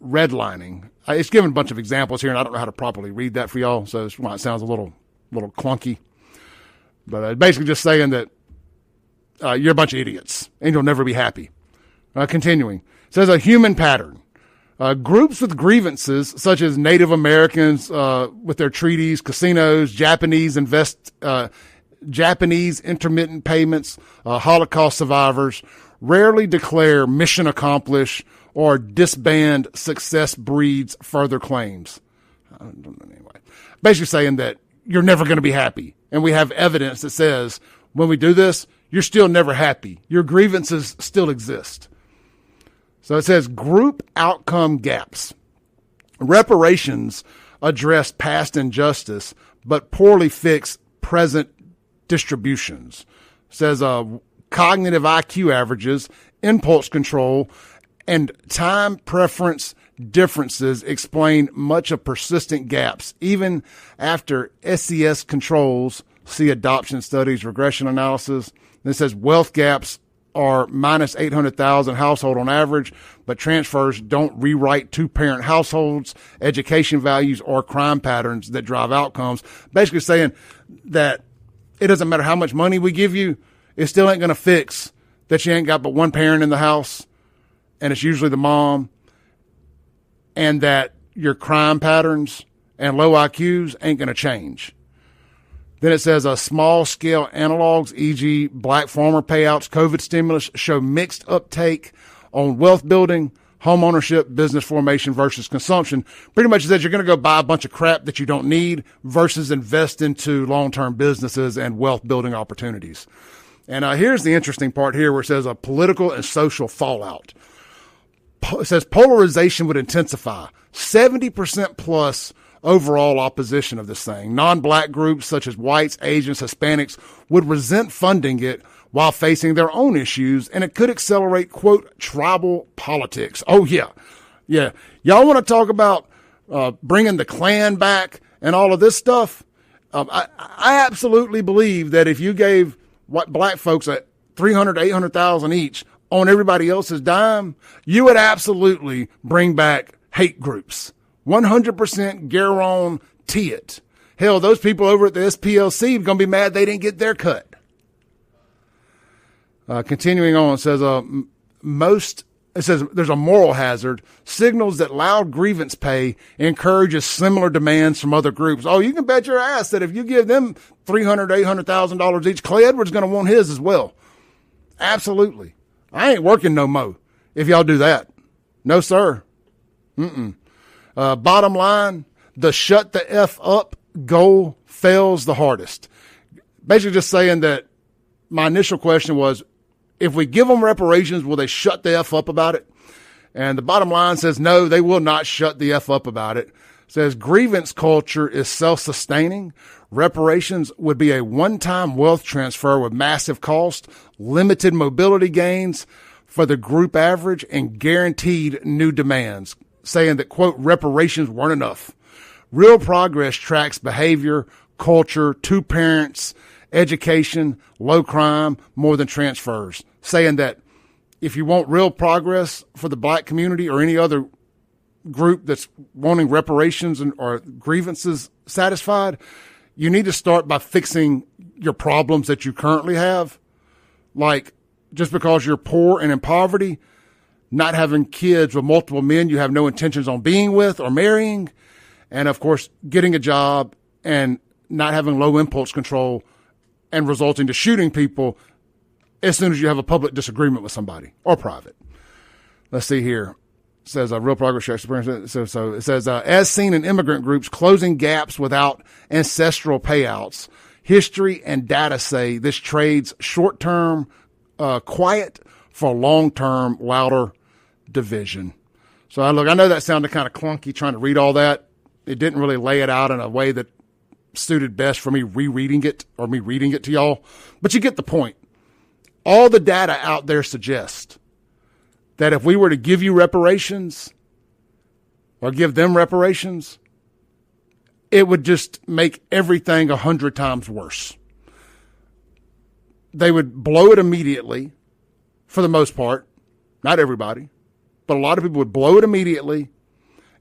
redlining. It's given a bunch of examples here, and I don't know how to properly read that for y'all, so this might sound a little clunky. But basically just saying that you're a bunch of idiots, and you'll never be happy. Continuing. It says a human pattern. Groups with grievances, such as Native Americans with their treaties, casinos, Japanese intermittent payments, Holocaust survivors, rarely declare mission accomplished or disband success breeds further claims. Anyway, basically saying that you're never going to be happy. And we have evidence that says when we do this, you're still never happy. Your grievances still exist. So it says group outcome gaps. Reparations address past injustice, but poorly fix present distributions. It says cognitive IQ averages, impulse control, and time preference differences explain much of persistent gaps, even after SES controls, see adoption studies, regression analysis. And it says wealth gaps are minus 800,000 household on average, but transfers don't rewrite two-parent households, education values, or crime patterns that drive outcomes. Basically saying that it doesn't matter how much money we give you, it still ain't going to fix that you ain't got but one parent in the house, and it's usually the mom, and that your crime patterns and low IQs ain't going to change. Then it says small-scale analogs, e.g. black farmer payouts, COVID stimulus, show mixed uptake on wealth building, home ownership, business formation versus consumption. Pretty much says you're going to go buy a bunch of crap that you don't need versus invest into long-term businesses and wealth building opportunities. And here's the interesting part here where it says a political and social fallout. It says polarization would intensify. 70% plus overall opposition of this thing. Non-black groups such as whites, Asians, Hispanics would resent funding it while facing their own issues, and it could accelerate, quote, tribal politics. Oh, yeah. Yeah. Y'all want to talk about bringing the Klan back and all of this stuff? I absolutely believe that if you gave black folks at $300,000 to $800,000 each on everybody else's dime, you would absolutely bring back hate groups. 100% guarantee it. Hell, those people over at the SPLC are going to be mad they didn't get their cut. Continuing on, it says there's a moral hazard. Signals that loud grievance pay encourages similar demands from other groups. Oh, you can bet your ass that if you give them $300,000 to $800,000 each, Clay Edwards is going to want his as well. Absolutely. I ain't working no mo if y'all do that. No, sir. Bottom line, the shut the F up goal fails the hardest. Basically just saying that my initial question was, if we give them reparations, will they shut the F up about it? And the bottom line says, no, they will not shut the F up about it. It says grievance culture is self-sustaining. Reparations would be a one-time wealth transfer with massive cost, limited mobility gains for the group average, and guaranteed new demands, saying that, quote, reparations weren't enough. Real progress tracks behavior, culture, two parents, education, low crime, more than transfers, saying that if you want real progress for the black community or any other group that's wanting reparations or grievances satisfied, you need to start by fixing your problems that you currently have. Like, just because you're poor and in poverty, not having kids with multiple men you have no intentions on being with or marrying, and of course, getting a job and not having low impulse control and resulting to shooting people as soon as you have a public disagreement with somebody or private. Let's see here. It says real progress experience. So it says, as seen in immigrant groups, closing gaps without ancestral payouts, history and data say this trades short-term quiet for long-term louder division. So I know that sounded kind of clunky trying to read all that. It didn't really lay it out in a way that suited best for me rereading it or me reading it to y'all. But you get the point. All the data out there suggests that if we were to give you reparations or give them reparations, it would just make everything 100 times worse. They would blow it immediately. for the most part. Not everybody, but a lot of people would blow it immediately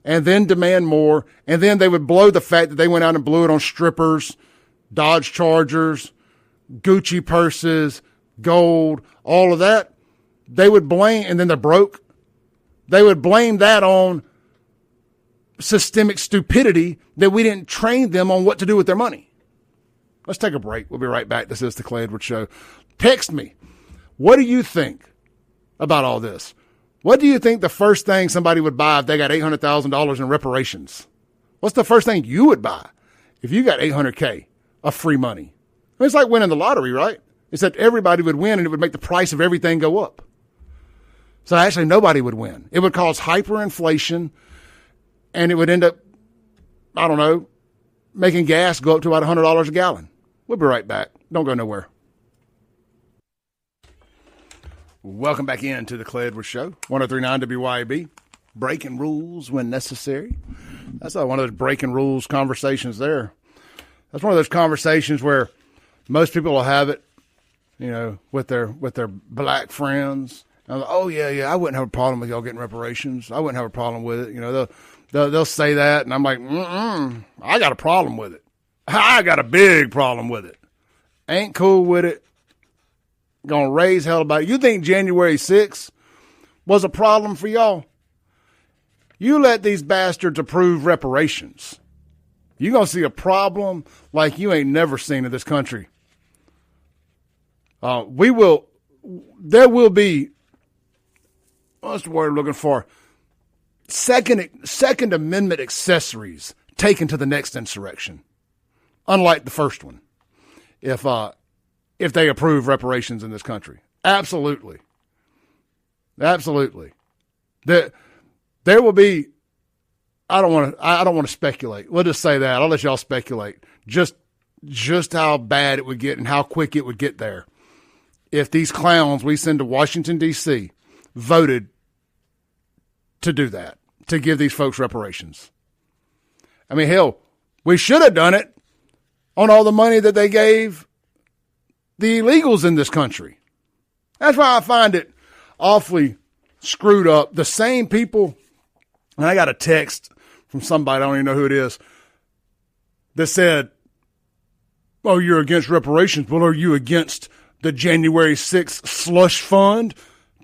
and then demand more. And then they would blow the fact that they went out and blew it on strippers, Dodge Chargers, Gucci purses, gold, all of that. They would blame, and then they're broke. They would blame that on systemic stupidity that we didn't train them on what to do with their money. Let's take a break. We'll be right back. This is the Clay Edwards Show. Text me. What do you think about all this? What do you think the first thing somebody would buy if they got $800,000 in reparations? What's the first thing you would buy if you got $800K of free money? I mean, it's like winning the lottery, right? It's that everybody would win and it would make the price of everything go up. So actually nobody would win. It would cause hyperinflation and it would end up, I don't know, making gas go up to about $100 a gallon. We'll be right back. Don't go nowhere. Welcome back into the Clay Edwards Show, 103.9 WYAB. Breaking rules when necessary. That's one of those breaking rules conversations there. That's one of those conversations where most people will have it, you know, with their black friends. And like, oh yeah, I wouldn't have a problem with y'all getting reparations. I wouldn't have a problem with it. You know, they'll say that, and I'm like, I got a problem with it. I got a big problem with it. Ain't cool with it. Gonna raise hell about it. You think January 6th was a problem for y'all? You let these bastards approve reparations. You're gonna see a problem like you ain't never seen in this country. There will be, what's the word I'm looking for? Second Amendment accessories taken to the next insurrection, unlike the first one. If they approve reparations in this country, absolutely. There will be. I don't want to speculate. We'll just say that. I'll let y'all speculate. Just how bad it would get and how quick it would get there if these clowns we send to Washington, D.C. voted to do that, to give these folks reparations. I mean, hell, we should have done it on all the money that they gave the illegals in this country. That's why I find it awfully screwed up. The same people, and I got a text from somebody, I don't even know who it is, that said, oh, you're against reparations. Well, are you against the January 6th slush fund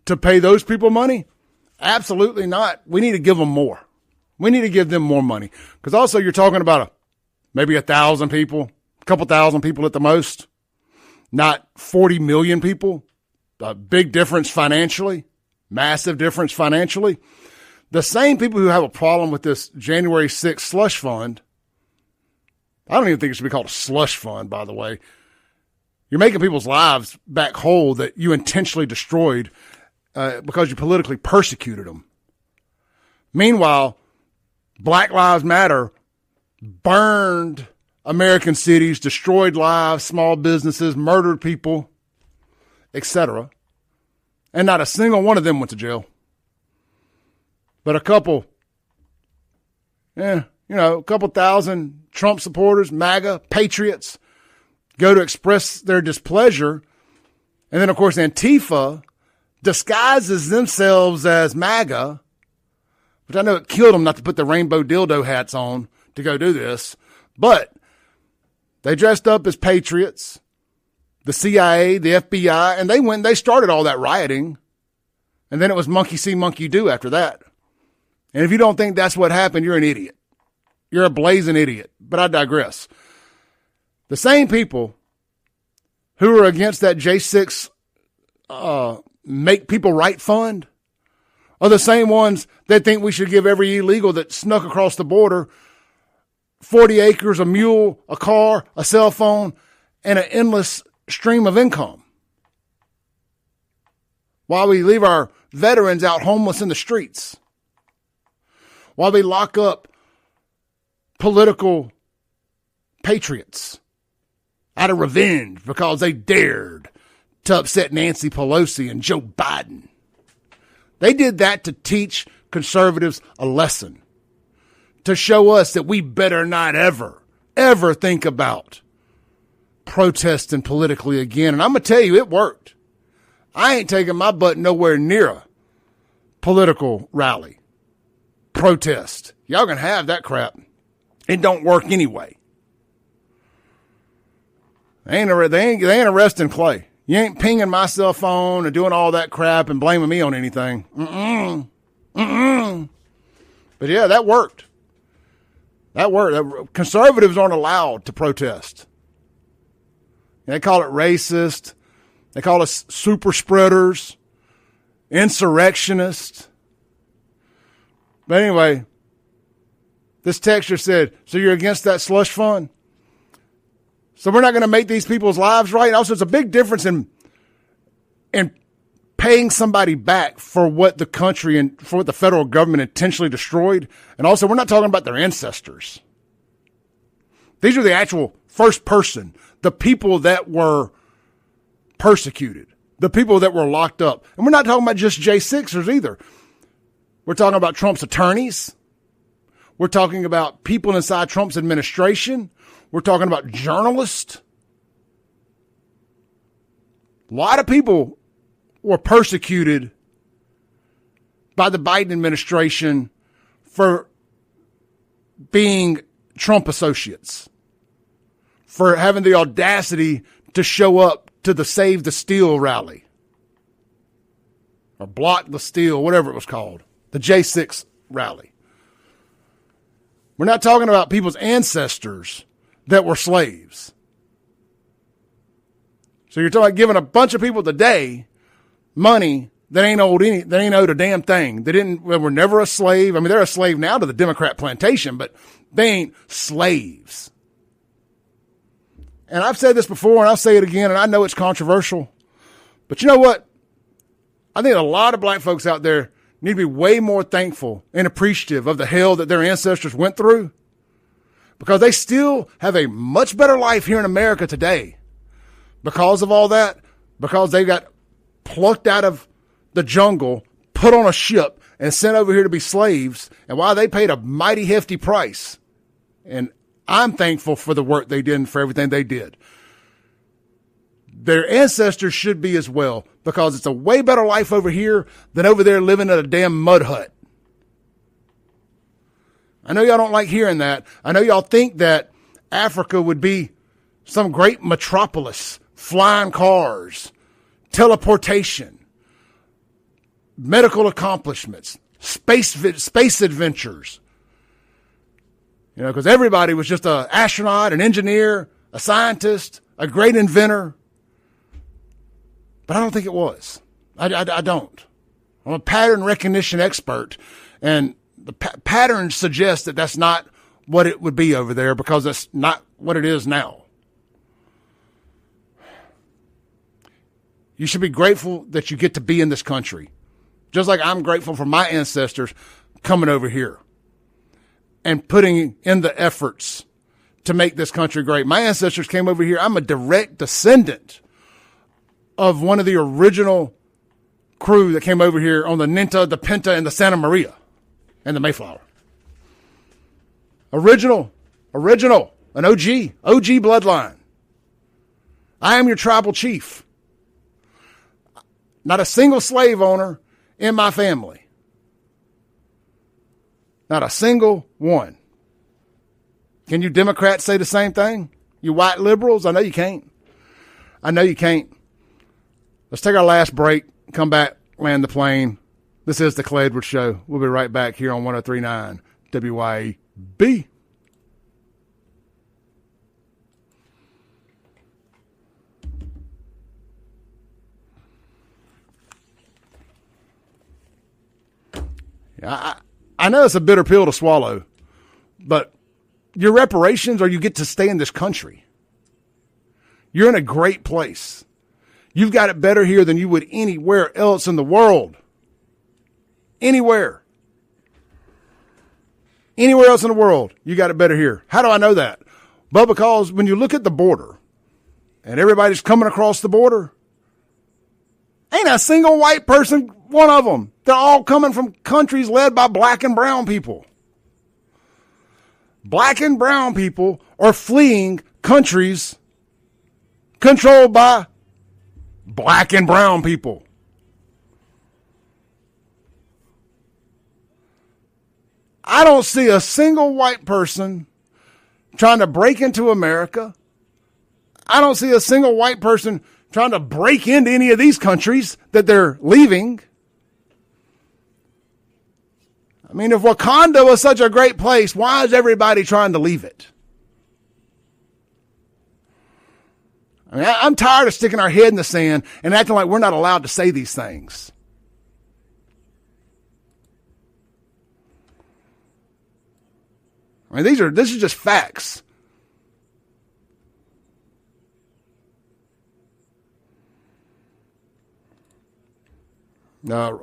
to pay those people money? Absolutely not. We need to give them more. We need to give them more money. Because also you're talking about maybe 1,000 people, a couple thousand people at the most, not 40 million people. A big difference financially, massive difference financially. The same people who have a problem with this January 6th slush fund, I don't even think it should be called a slush fund, by the way. You're making people's lives back whole that you intentionally destroyed because you politically persecuted them. Meanwhile, Black Lives Matter burned American cities, destroyed lives, small businesses, murdered people, etc. And not a single one of them went to jail. But a couple thousand Trump supporters, MAGA, patriots, go to express their displeasure. And then, of course, Antifa disguises themselves as MAGA, which I know it killed them not to put the rainbow dildo hats on to go do this. But they dressed up as patriots, the CIA, the FBI, and they started all that rioting. And then it was monkey see, monkey do after that. And if you don't think that's what happened, you're an idiot. You're a blazing idiot. But I digress. The same people who are against that J6 Make People Right Fund are the same ones that think we should give every illegal that snuck across the border 40 acres, a mule, a car, a cell phone, and an endless stream of income, while we leave our veterans out homeless in the streets, while we lock up political patriots out of revenge because they dared to upset Nancy Pelosi and Joe Biden. They did that to teach conservatives a lesson, to show us that we better not ever think about protesting politically again. And I'm going to tell you, it worked. I ain't taking my butt nowhere near a political rally, protest. Y'all can have that crap. It don't work anyway. They ain't arresting Clay. You ain't pinging my cell phone and doing all that crap and blaming me on anything. But yeah, that worked. That worked. Conservatives aren't allowed to protest. They call it racist. They call us super spreaders, insurrectionists. But anyway, this texter said, so you're against that slush fund? So we're not going to make these people's lives right? Also, it's a big difference in paying somebody back for what the country and for what the federal government intentionally destroyed. And also, we're not talking about their ancestors. These are the actual first person, the people that were persecuted, the people that were locked up. And we're not talking about just J6ers either. We're talking about Trump's attorneys. We're talking about people inside Trump's administration. We're talking about journalists. A lot of people were persecuted by the Biden administration for being Trump associates, for having the audacity to show up to the Save the Steal rally or Block the Steal, whatever it was called, the J6 rally. We're not talking about people's ancestors that were slaves. So you're talking about giving a bunch of people today money that ain't owed a damn thing. They were never a slave. I mean, they're a slave now to the Democrat plantation, but they ain't slaves. And I've said this before, and I'll say it again, and I know it's controversial. But you know what? I think a lot of black folks out there need to be way more thankful and appreciative of the hell that their ancestors went through, because they still have a much better life here in America today because of all that, because they got plucked out of the jungle, put on a ship, and sent over here to be slaves, and why they paid a mighty hefty price. And I'm thankful for the work they did and for everything they did. Their ancestors should be as well, because it's a way better life over here than over there living in a damn mud hut. I know y'all don't like hearing that. I know y'all think that Africa would be some great metropolis, flying cars, teleportation, medical accomplishments, space adventures. You know, because everybody was just an astronaut, an engineer, a scientist, a great inventor. But I don't think it was. I don't. I'm a pattern recognition expert, and the patterns suggest that that's not what it would be over there, because that's not what it is now. You should be grateful that you get to be in this country, just like I'm grateful for my ancestors coming over here and putting in the efforts to make this country great. My ancestors came over here. I'm a direct descendant of one of the original crew that came over here on the Ninta, the Pinta, and the Santa Maria and the Mayflower. Original, an OG bloodline. I am your tribal chief. Not a single slave owner in my family. Not a single one. Can you Democrats say the same thing? You white liberals? I know you can't. Let's take our last break, come back, land the plane. This is the Clay Edwards Show. We'll be right back here on 103.9 WYAB. I know it's a bitter pill to swallow, but your reparations, or you get to stay in this country. You're in a great place. You've got it better here than you would anywhere else in the world. Anywhere else in the world, you got it better here. How do I know that? Well, because when you look at the border and everybody's coming across the border, ain't a single white person, one of them. They're all coming from countries led by black and brown people. Black and brown people are fleeing countries controlled by black and brown people. I don't see a single white person trying to break into America. I don't see a single white person trying to break into any of these countries that they're leaving. I mean, if Wakanda was such a great place, why is everybody trying to leave it? I mean, I'm tired of sticking our head in the sand and acting like we're not allowed to say these things. I mean, this is just facts.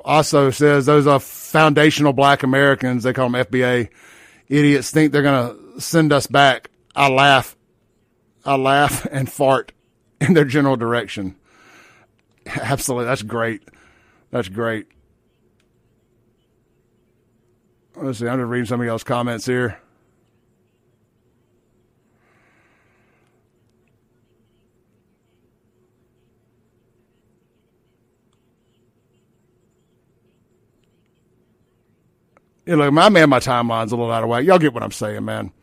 Also says those are foundational black Americans, they call them FBA idiots, think they're going to send us back. I laugh and fart in their general direction. Absolutely. That's great. That's great. Let's see. I'm just reading some of y'all's comments here. You know, my timeline's a little out of whack. Y'all get what I'm saying, man.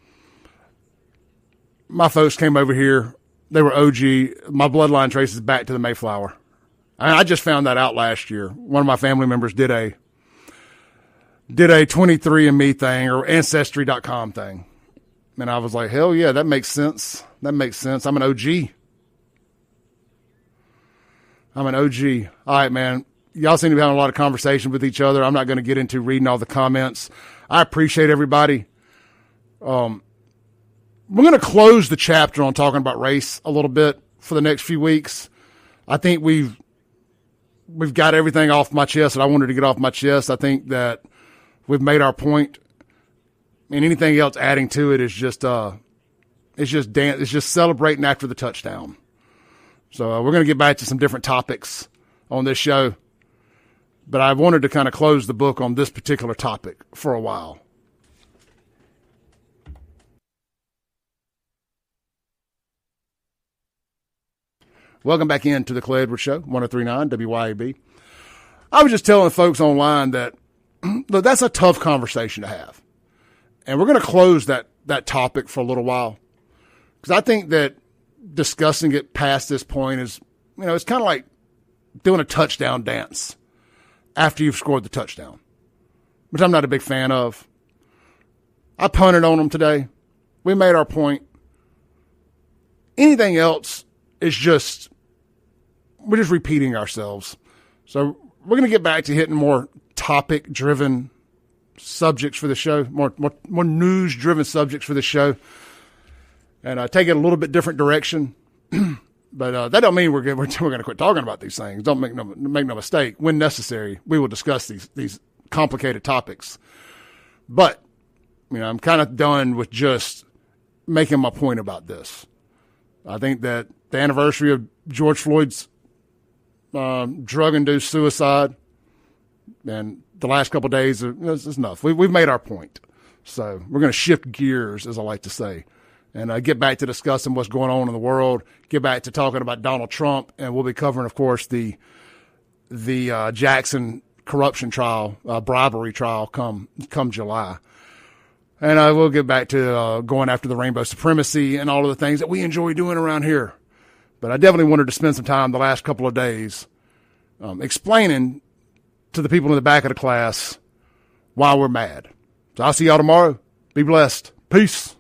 My folks came over here. They were OG. My bloodline traces back to the Mayflower. I just found that out last year. One of my family members did a 23andMe thing or Ancestry.com thing. And I was like, hell yeah, that makes sense. That makes sense. I'm an OG. All right, man. Y'all seem to be having a lot of conversation with each other. I'm not going to get into reading all the comments. I appreciate everybody. We're going to close the chapter on talking about race a little bit for the next few weeks. I think we've got everything off my chest that I wanted to get off my chest. I think that we've made our point. And anything else adding to it is just celebrating after the touchdown. So we're going to get back to some different topics on this show. But I wanted to kind of close the book on this particular topic for a while. Welcome back into the Clay Edwards Show, 103.9 WYAB. I was just telling folks online that look, that's a tough conversation to have. And we're going to close that topic for a little while. Because I think that discussing it past this point is, it's kind of like doing a touchdown dance after you've scored the touchdown, which I'm not a big fan of. I punted on them today. We made our point. Anything else is we're just repeating ourselves. So we're going to get back to hitting more topic-driven subjects for the show, more news-driven subjects for the show, and take it a little bit different direction. But that don't mean we're going to quit talking about these things. Don't make no mistake. When necessary, we will discuss these complicated topics. But I'm kind of done with just making my point about this. I think that the anniversary of George Floyd's drug-induced suicide and the last couple of days is enough. We've made our point. So we're going to shift gears, as I like to say, and get back to discussing what's going on in the world, get back to talking about Donald Trump, and we'll be covering, of course, the Jackson corruption trial, bribery trial come July. And I will get back to going after the rainbow supremacy and all of the things that we enjoy doing around here. But I definitely wanted to spend some time the last couple of days explaining to the people in the back of the class why we're mad. So I'll see y'all tomorrow. Be blessed. Peace.